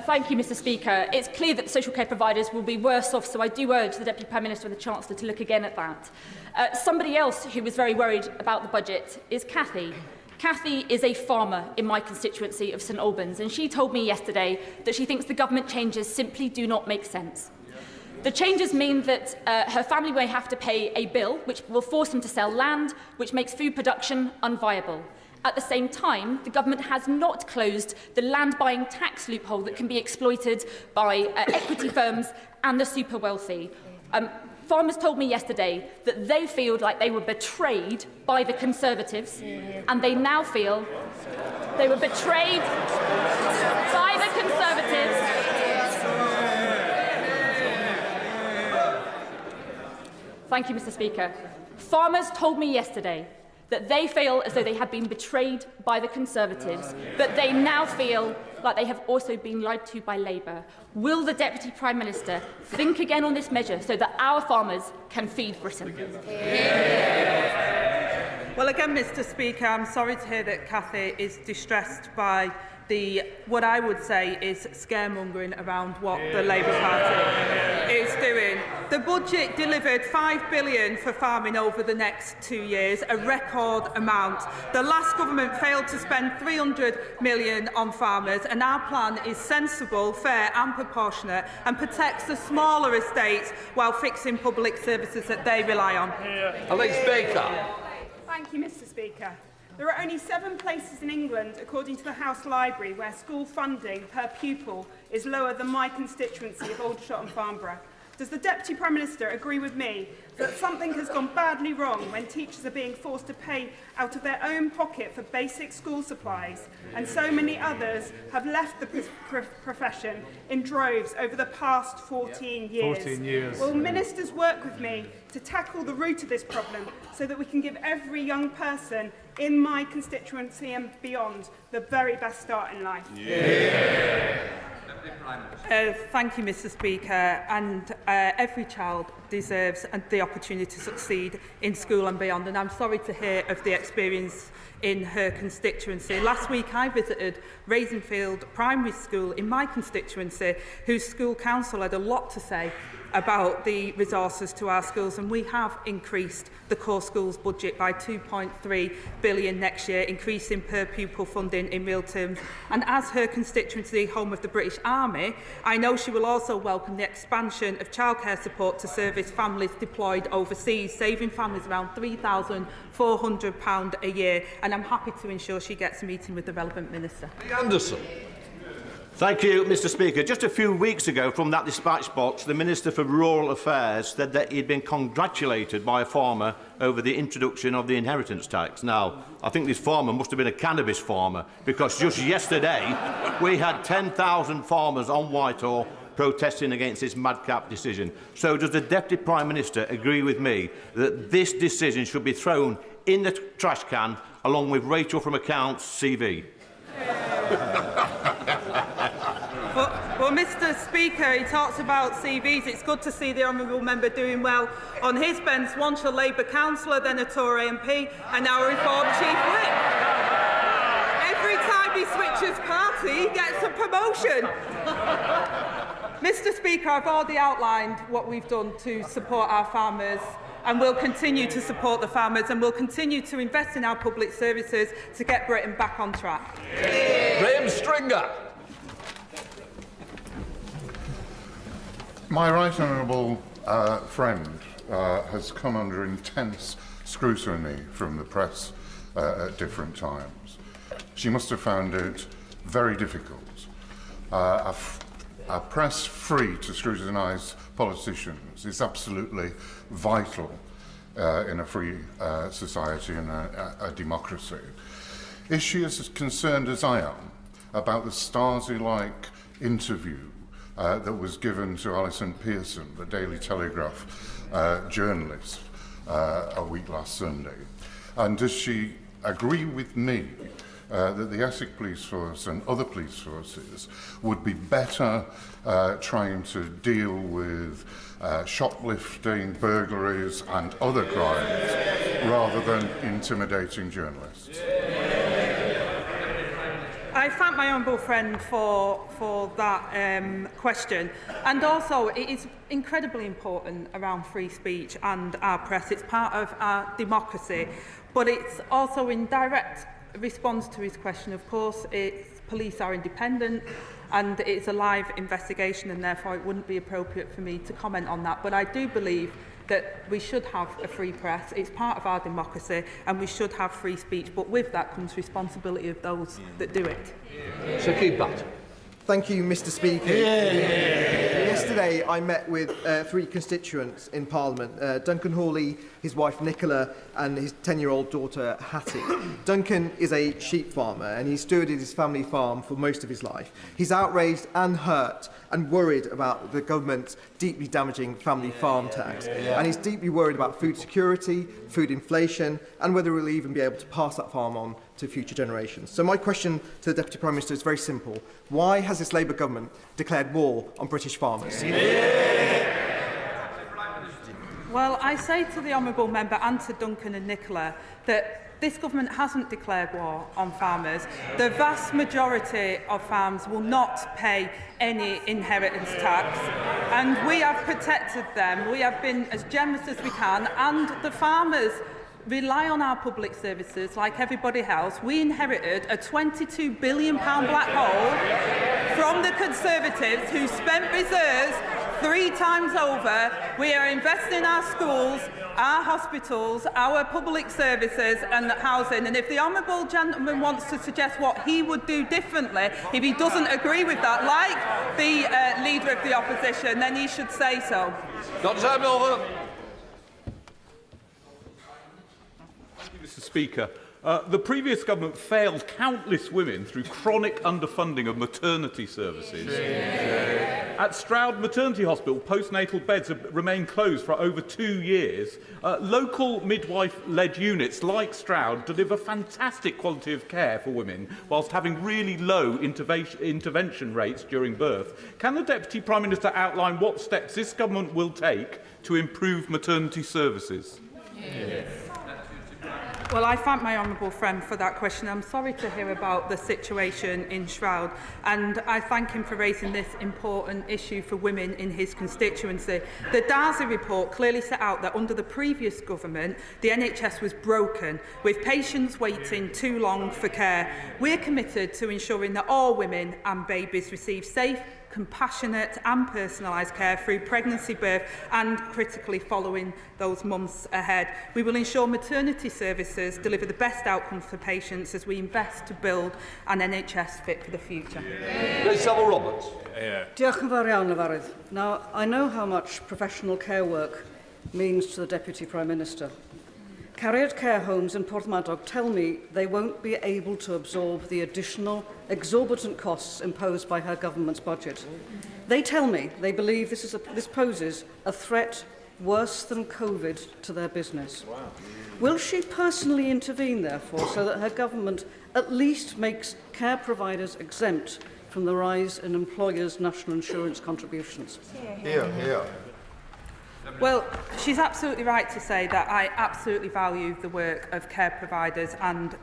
Thank you, Mr Speaker. It's clear that the social care providers will be worse off, so I do urge the Deputy Prime Minister and the Chancellor to look again at that. Somebody else who was very worried about the budget is Cathy. Cathy is a farmer in my constituency of St Albans, and she told me yesterday that she thinks the government changes simply do not make sense. The changes mean that her family may have to pay a bill which will force them to sell land, which makes food production unviable. At the same time, the government has not closed the land buying tax loophole that can be exploited by equity firms and the super wealthy. Farmers told me yesterday that they feel like they were betrayed by the Conservatives, and they now feel they were betrayed by the Conservatives. Thank you, Mr Speaker. Farmers told me yesterday that they feel as though they have been betrayed by the Conservatives, but they now feel like they have also been lied to by Labour. Will the Deputy Prime Minister think again on this measure so that our farmers can feed Britain? Well, again, Mr Speaker, I'm sorry to hear that Cathy is distressed by what I would say is scaremongering around what the Labour Party is doing. The budget delivered £5 billion for farming over the next 2 years, a record amount. The last government failed to spend £300 million on farmers, and our plan is sensible, fair and proportionate and protects the smaller estates while fixing public services that they rely on. Alex Burghart. Thank you, Mr Speaker. There are only 7 places in England, according to the House Library, where school funding per pupil is lower than my constituency of Aldershot and Farnborough. Does the Deputy Prime Minister agree with me that something has gone badly wrong when teachers are being forced to pay out of their own pocket for basic school supplies, and so many others have left the profession in droves over the past 14 years? 14 years. Will ministers work with me to tackle the root of this problem so that we can give every young person in my constituency and beyond the very best start in life? Thank you, Mr Speaker. And every child deserves the opportunity to succeed in school and beyond. And I'm sorry to hear of the experience in her constituency. Last week I visited Raisingfield Primary School in my constituency, whose school council had a lot to say about the resources to our schools, and we have increased the core schools budget by £2.3 billion next year, increasing per pupil funding in real terms. And as her constituency, home of the British Army, I know she will also welcome the expansion of childcare support to service families deployed overseas, saving families around £3,400 a year, and I'm happy to ensure she gets a meeting with the relevant minister. Anderson. Thank you, Mr Speaker. Just a few weeks ago, from that dispatch box, the Minister for Rural Affairs said that he'd been congratulated by a farmer over the introduction of the inheritance tax. Now, I think this farmer must have been a cannabis farmer, because just yesterday we had 10,000 farmers on Whitehall protesting against this madcap decision. So does the Deputy Prime Minister agree with me that this decision should be thrown in the trash can along with Rachel from Accounts' CV? But Mr Speaker, he talks about CVs. It's good to see the honourable member doing well on his bench, once a Labour councillor, then a Tory MP, and now a Reform Chief Whip. Every time he switches party, he gets a promotion. Mr Speaker, I've already outlined what we've done to support our farmers, and we'll continue to support the farmers, and we'll continue to invest in our public services to get Britain back on track. Graham Stringer. My right honourable friend has come under intense scrutiny from the press at different times. She must have found it very difficult. A press free to scrutinise politicians is absolutely vital in a free society and a democracy. Is she as concerned as I am about the Stasi-like interview that was given to Alison Pearson, the Daily Telegraph journalist, a week last Sunday? And does she agree with me that the Essex Police Force and other police forces would be better trying to deal with shoplifting, burglaries and other crimes rather than intimidating journalists? I thank my honourable friend for that question. And also, it is incredibly important around free speech and our press. It's part of our democracy, but it's also in direct response to his question. Of course, police are independent and it's a live investigation, and therefore it wouldn't be appropriate for me to comment on that. But I do believe that we should have a free press. It's part of our democracy, and we should have free speech. But with that comes responsibility of those that do it. So keep that. Thank you, Mr Speaker. Yesterday I met with three constituents in Parliament, Duncan Hawley, his wife Nicola and his 10-year-old daughter Hattie. Duncan is a sheep farmer and he stewarded his family farm for most of his life. He's outraged and hurt and worried about the government's deeply damaging family farm tax. And he's deeply worried about food security, food inflation and whether we'll even be able to pass that farm on to future generations. So my question to the Deputy Prime Minister is very simple. Why has this Labour government declared war on British farmers? Well, I say to the honourable member and to Duncan and Nicola that this government hasn't declared war on farmers. The vast majority of farms will not pay any inheritance tax, and we have protected them. We have been as generous as we can, and the farmers rely on our public services like everybody else. We inherited a £22 billion black hole from the Conservatives, who spent reserves 3 times over. We are investing in our schools, our hospitals, our public services and housing. And if the honourable gentleman wants to suggest what he would do differently, if he doesn't agree with that, like the Leader of the Opposition, then he should say so. Mr Speaker, the previous government failed countless women through chronic underfunding of maternity services. At Stroud Maternity Hospital, postnatal beds have remained closed for over 2 years. Local midwife-led units like Stroud deliver fantastic quality of care for women whilst having really low intervention rates during birth. Can the Deputy Prime Minister outline what steps this government will take to improve maternity services? Yes. Well, I thank my honourable friend for that question. I'm sorry to hear about the situation in Stroud, and I thank him for raising this important issue for women in his constituency. The Gaza report clearly set out that under the previous government, the NHS was broken, with patients waiting too long for care. We're committed to ensuring that all women and babies receive safe, compassionate and personalised care through pregnancy, birth and critically following those months ahead. We will ensure maternity services deliver the best outcomes for patients as we invest to build an NHS fit for the future. Roberts. Diolch yn fawr iawn, Yfarydd. Now, I know how much professional care work means to the Deputy Prime Minister. Carried care homes in Porthmadog tell me they won't be able to absorb the additional exorbitant costs imposed by her government's budget. They tell me they believe this poses a threat worse than COVID to their business. Wow. Will she personally intervene, therefore, so that her government at least makes care providers exempt from the rise in employers' national insurance contributions? Here, here. Well, she's absolutely right to say that I absolutely value the work of care providers and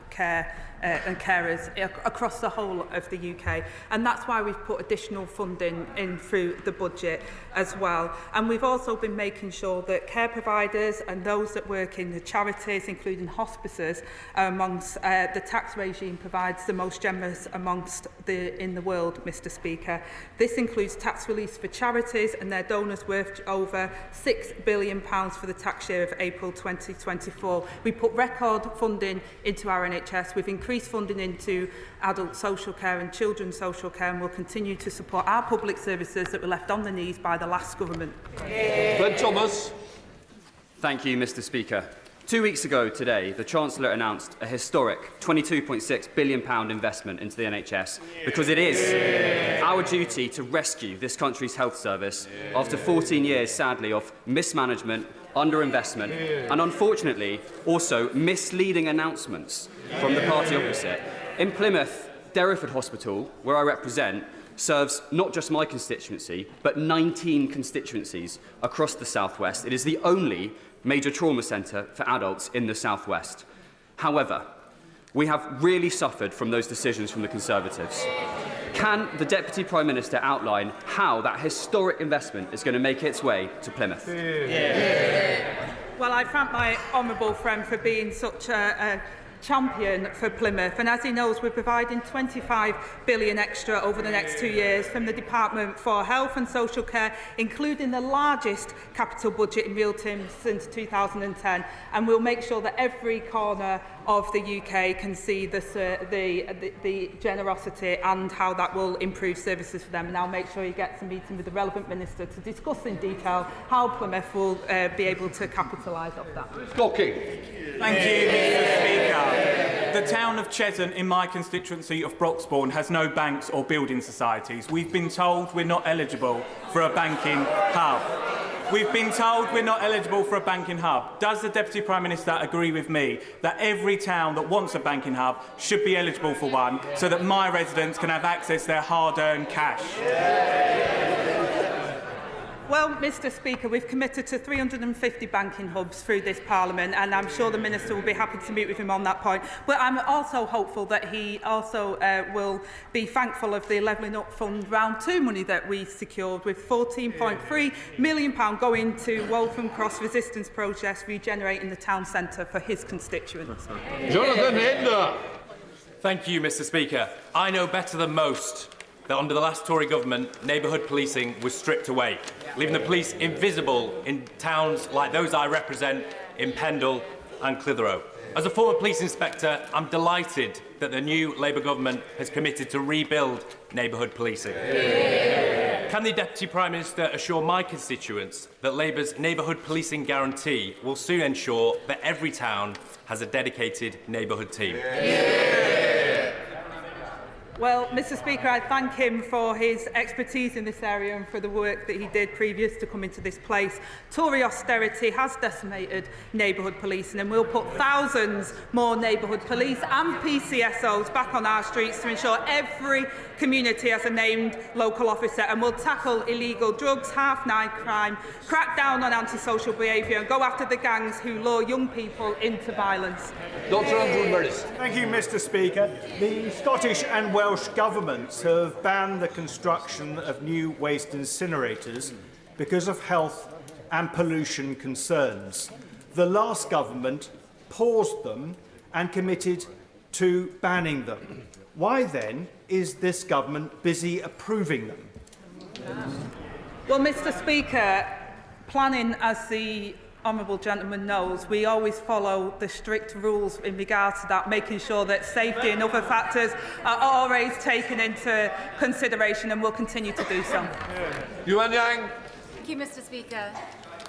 carers across the whole of the UK, and that's why we've put additional funding in through the budget as well. And we've also been making sure that care providers and those that work in the charities, including hospices, amongst the tax regime provides the most generous amongst in the world, Mr. Speaker. This includes tax release for charities and their donors worth over £6 billion for the tax year of April 2024. We put record funding into our NHS. We've increased funding into adult social care and children's social care, and will continue to support our public services that were left on the knees by the last government. Glenn Thomas. Thank you, Mr. Speaker. 2 weeks ago today, the Chancellor announced a historic £22.6 billion investment into the NHS because it is our duty to rescue this country's health service after 14 years, sadly, of mismanagement, underinvestment and, unfortunately, also misleading announcements from the party opposite. In Plymouth, Derriford Hospital, where I represent, serves not just my constituency, but 19 constituencies across the South West. It is the only major trauma centre for adults in the South West. However, we have really suffered from those decisions from the Conservatives. Can the Deputy Prime Minister outline how that historic investment is going to make its way to Plymouth? Well, I thank my honourable friend for being such a champion for Plymouth, and as he knows, we're providing £25 billion extra over the next 2 years from the Department for Health and Social Care, including the largest capital budget in real terms since 2010, and we'll make sure that every corner of the UK can see the generosity and how that will improve services for them. And I'll make sure he gets a meeting with the relevant minister to discuss in detail how Plymouth will be able to capitalise off that. Thank you, Mr. Speaker. The town of Cheshunt in my constituency of Broxbourne has no banks or building societies. We've been told we're not eligible for a banking hub. We've been told we're not eligible for a banking hub. Does the Deputy Prime Minister agree with me that every town that wants a banking hub should be eligible for one so that my residents can have access to their hard-earned cash? Well, Mr. Speaker, we've committed to 350 banking hubs through this Parliament, and I'm sure the Minister will be happy to meet with him on that point. But I'm also hopeful that he also will be thankful of the Levelling Up Fund Round 2 money that we secured, with £14.3 million going to Waltham Cross Resistance Project, regenerating the town centre for his constituents. Jonathan Hinder. Thank you, Mr. Speaker. I know better than most that under the last Tory government, neighbourhood policing was stripped away, leaving the police invisible in towns like those I represent in Pendle and Clitheroe. As a former police inspector, I'm delighted that the new Labour government has committed to rebuild neighbourhood policing. Can the Deputy Prime Minister assure my constituents that Labour's neighbourhood policing guarantee will soon ensure that every town has a dedicated neighbourhood team? Well, Mr. Speaker, I thank him for his expertise in this area and for the work that he did previous to coming to this place. Tory austerity has decimated neighbourhood policing, and we'll put thousands more neighbourhood police and PCSOs back on our streets to ensure every community has a named local officer, and we'll tackle illegal drugs, half-night crime, crack down on antisocial behaviour and go after the gangs who lure young people into violence. Dr. Andrew Burris. Thank you, Mr. Speaker. The Scottish and Welsh governments have banned the construction of new waste incinerators because of health and pollution concerns. The last government paused them and committed to banning them. Why then is this government busy approving them? Well, Mr. Speaker, planning, as the honourable gentleman knows, we always follow the strict rules in regard to that, making sure that safety and other factors are always taken into consideration, and will continue to do so. Yuan Yang. Thank you, Mr. Speaker.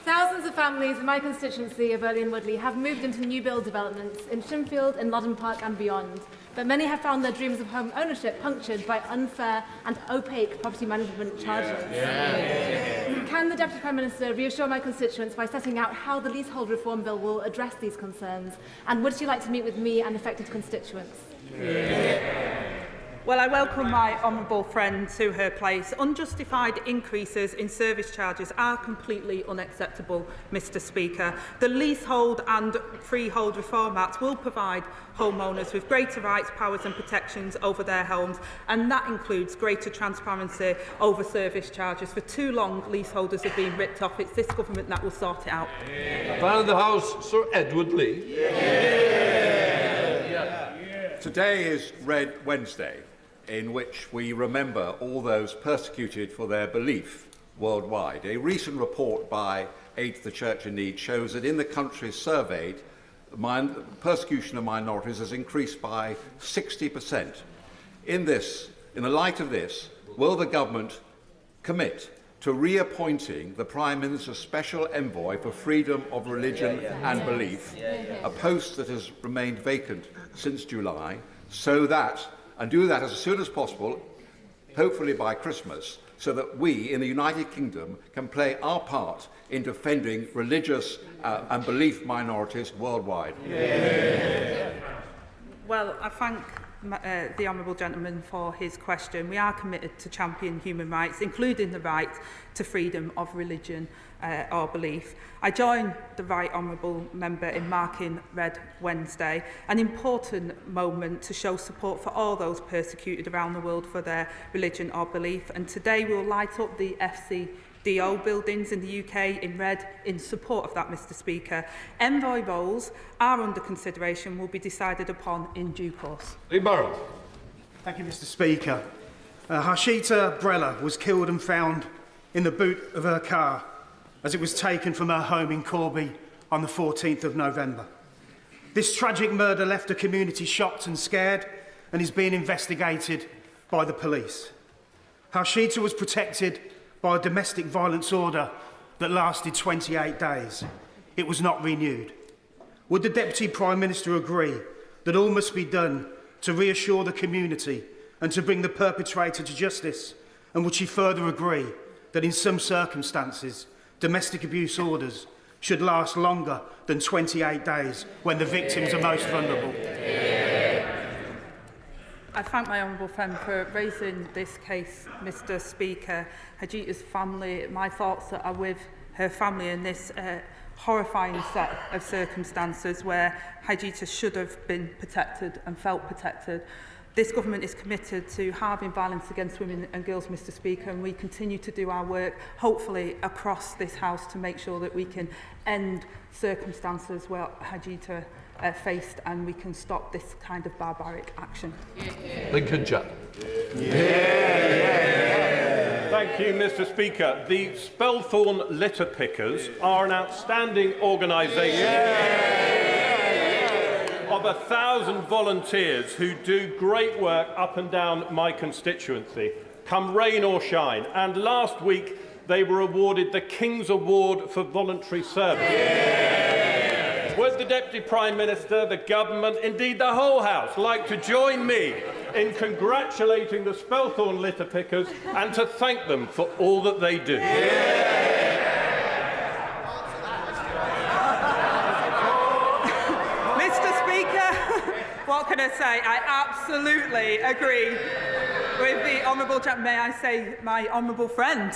Thousands of families in my constituency of Earley and Woodley have moved into new build developments in Shinfield, in Loddon Park and beyond, but many have found their dreams of home ownership punctured by unfair and opaque property management charges. Can the Deputy Prime Minister reassure my constituents by setting out how the leasehold reform bill will address these concerns, and would she like to meet with me and affected constituents? Well, I welcome my honourable friend to her place. Unjustified increases in service charges are completely unacceptable, Mr Speaker. The Leasehold and Freehold Reform Act will provide homeowners with greater rights, powers and protections over their homes, and that includes greater transparency over service charges. For too long, leaseholders have been ripped off. It's this government that will sort it out. Man of the House, Sir Edward Lee. Today is Red Wednesday, in which we remember all those persecuted for their belief worldwide. A recent report by Aid to the Church in Need shows that in the countries surveyed, persecution of minorities has increased by 60%. In the light of this, will the government commit to reappointing the Prime Minister's Special Envoy for Freedom of Religion and Belief, a post that has remained vacant since July, and do that as soon as possible, hopefully by Christmas, so that we in the United Kingdom can play our part in defending religious and belief minorities worldwide? Well, I thank the honourable gentleman for his question. We are committed to champion human rights, including the right to freedom of religion or belief. I join the right honourable member in marking Red Wednesday, an important moment to show support for all those persecuted around the world for their religion or belief. And today we will light up the FCDO buildings in the UK in red in support of that, Mr Speaker. Envoy roles are under consideration, will be decided upon in due course. Lee Burrow. Thank you, Mr Speaker. Harshita Brella was killed and found in the boot of her car as it was taken from her home in Corby on the 14th of November. This tragic murder left the community shocked and scared and is being investigated by the police. Harshita was protected by a domestic violence order that lasted 28 days. It was not renewed. Would the Deputy Prime Minister agree that all must be done to reassure the community and to bring the perpetrator to justice? And would she further agree that in some circumstances, domestic abuse orders should last longer than 28 days when the victims are most vulnerable? I thank my honourable friend for raising this case, Mr Speaker. Hajita's family, my thoughts are with her family in this horrifying set of circumstances where Hajita should have been protected and felt protected. This government is committed to halving violence against women and girls, Mr Speaker, and we continue to do our work, hopefully across this House, to make sure that we can end circumstances where Hajita faced and we can stop this kind of barbaric action. Lincoln Jack. Thank you, Mr Speaker. The Spelthorne Litter Pickers are an outstanding organisation of 1,000 volunteers who do great work up and down my constituency, come rain or shine. And last week they were awarded the King's Award for Voluntary Service. Would the Deputy Prime Minister, the Government, indeed the whole House, like to join me in congratulating the Spelthorne Litter Pickers and to thank them for all that they do? What can I say? I absolutely agree with the honourable gentleman, may I say my honourable friend,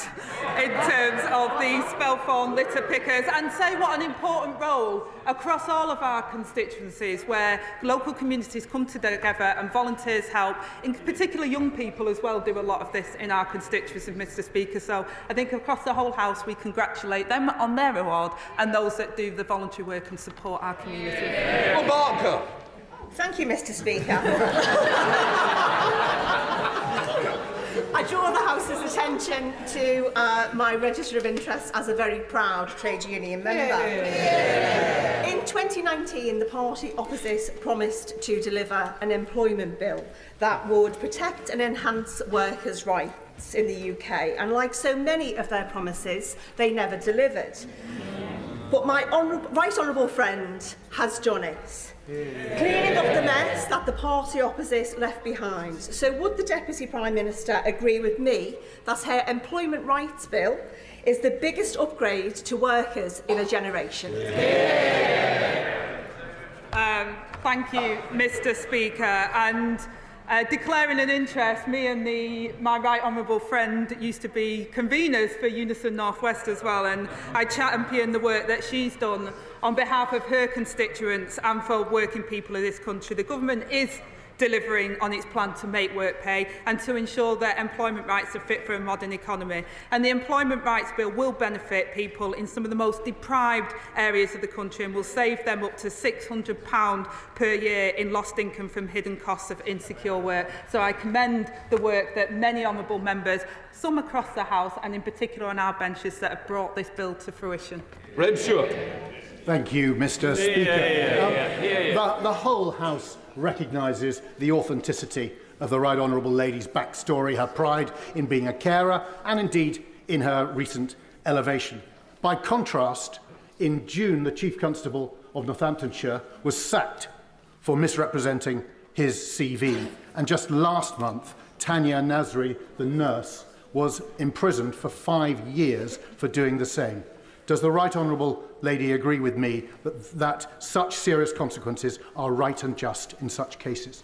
in terms of the Spelthorne Litter Pickers, and say what an important role across all of our constituencies where local communities come together and volunteers help, in particular young people as well do a lot of this in our constituencies, Mr Speaker. So I think across the whole House we congratulate them on their award and those that do the voluntary work and support our community. Barker. Thank you, Mr Speaker. I draw the House's attention to my register of interests as a very proud trade union member. In 2019, the party opposite promised to deliver an employment bill that would protect and enhance workers' rights in the UK. And like so many of their promises, they never delivered. But my right honourable friend has done it. Cleaning up the mess that the party opposite left behind. So would the Deputy Prime Minister agree with me that her employment rights bill is the biggest upgrade to workers in a generation? Thank you, Mr Speaker. And Declaring an interest, me and my right honourable friend used to be conveners for Unison North West as well, and I champion the work that she's done on behalf of her constituents and for working people of this country. The government is delivering on its plan to make work pay and to ensure that employment rights are fit for a modern economy. And the Employment Rights Bill will benefit people in some of the most deprived areas of the country and will save them up to £600 per year in lost income from hidden costs of insecure work. So I commend the work that many honourable members, some across the House and in particular on our benches, that have brought this bill to fruition. Reb Stewart. Thank you, Mr. Speaker. The whole House recognises the authenticity of the Right Honourable Lady's backstory, her pride in being a carer, and indeed in her recent elevation. By contrast, in June, the Chief Constable of Northamptonshire was sacked for misrepresenting his CV. And just last month, Tanya Nasri, the nurse, was imprisoned for 5 years for doing the same. Does the Right Honourable Lady agree with me that such serious consequences are right and just in such cases?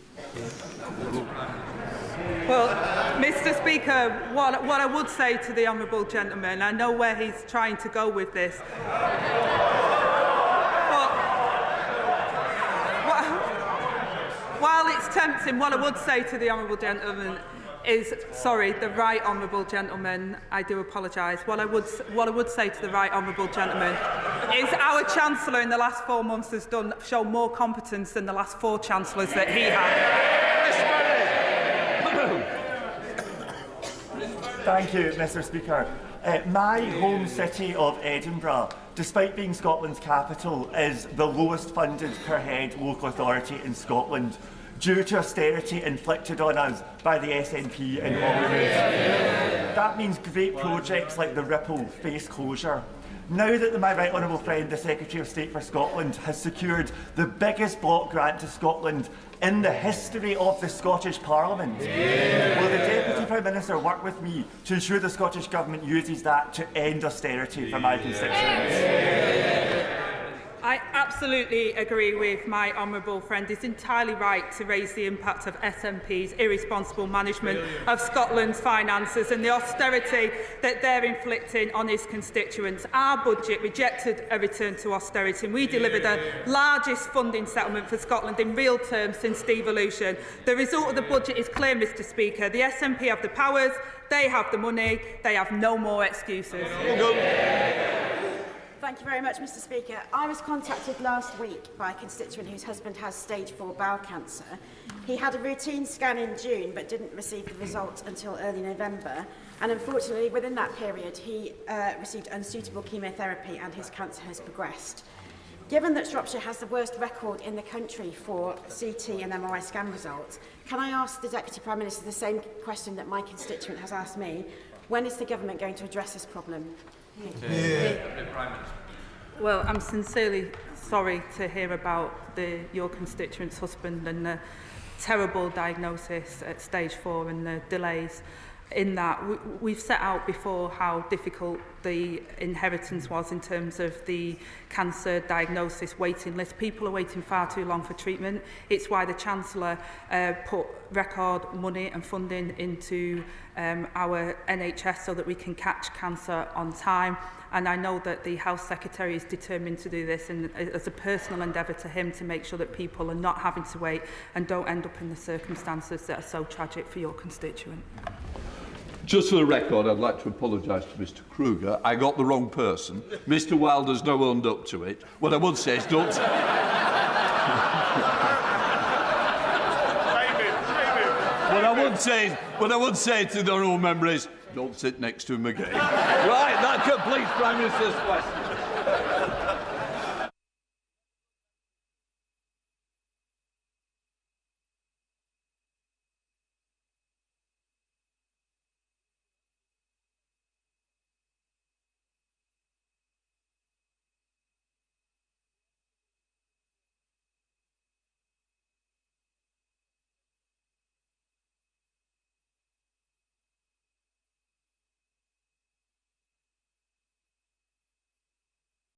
Well, Mr. Speaker, what I would say to the honourable gentleman, I know where he's trying to go with this. But while it's tempting, what I would say to the honourable gentleman is, sorry, the right honourable gentleman, I do apologise. What I would say to the right honourable gentleman is our Chancellor in the last 4 months has shown more competence than the last 4 Chancellors that he had. Thank you, Mr. Speaker. My home city of Edinburgh, despite being Scotland's capital, is the lowest funded per head local authority in Scotland, due to austerity inflicted on us by the SNP in Holyrood. That means great projects like the Ripple face closure. Now that my right honourable friend, the Secretary of State for Scotland, has secured the biggest block grant to Scotland in the history of the Scottish Parliament, will the Deputy Prime Minister work with me to ensure the Scottish Government uses that to end austerity for my constituents? I absolutely agree with my honourable friend. It's entirely right to raise the impact of SNP's irresponsible management of Scotland's finances and the austerity that they're inflicting on his constituents. Our budget rejected a return to austerity, and we delivered the largest funding settlement for Scotland in real terms since devolution. The result of the budget is clear, Mr. Speaker. The SNP have the powers, they have the money, they have no more excuses. Thank you very much, Mr. Speaker. I was contacted last week by a constituent whose husband has stage 4 bowel cancer. He had a routine scan in June but didn't receive the results until early November. And unfortunately, within that period, he received unsuitable chemotherapy and his cancer has progressed. Given that Shropshire has the worst record in the country for CT and MRI scan results, can I ask the Deputy Prime Minister the same question that my constituent has asked me? When is the government going to address this problem? Well, I'm sincerely sorry to hear about your constituent's husband and the terrible diagnosis at stage 4 and the delays in that. We've set out before how difficult the inheritance was in terms of the cancer diagnosis waiting list. People are waiting far too long for treatment. It's why the Chancellor put record money and funding into our NHS so that we can catch cancer on time. And I know that the Health Secretary is determined to do this, and it's a personal endeavour to him to make sure that people are not having to wait and don't end up in the circumstances that are so tragic for your constituent. Just for the record, I'd like to apologise to Mr Kruger. I got the wrong person. Mr Wilder's now owned up to it. What I would say is don't... What I would say to the honourable member is, don't sit next to him again. Right, that completes Prime Minister's question.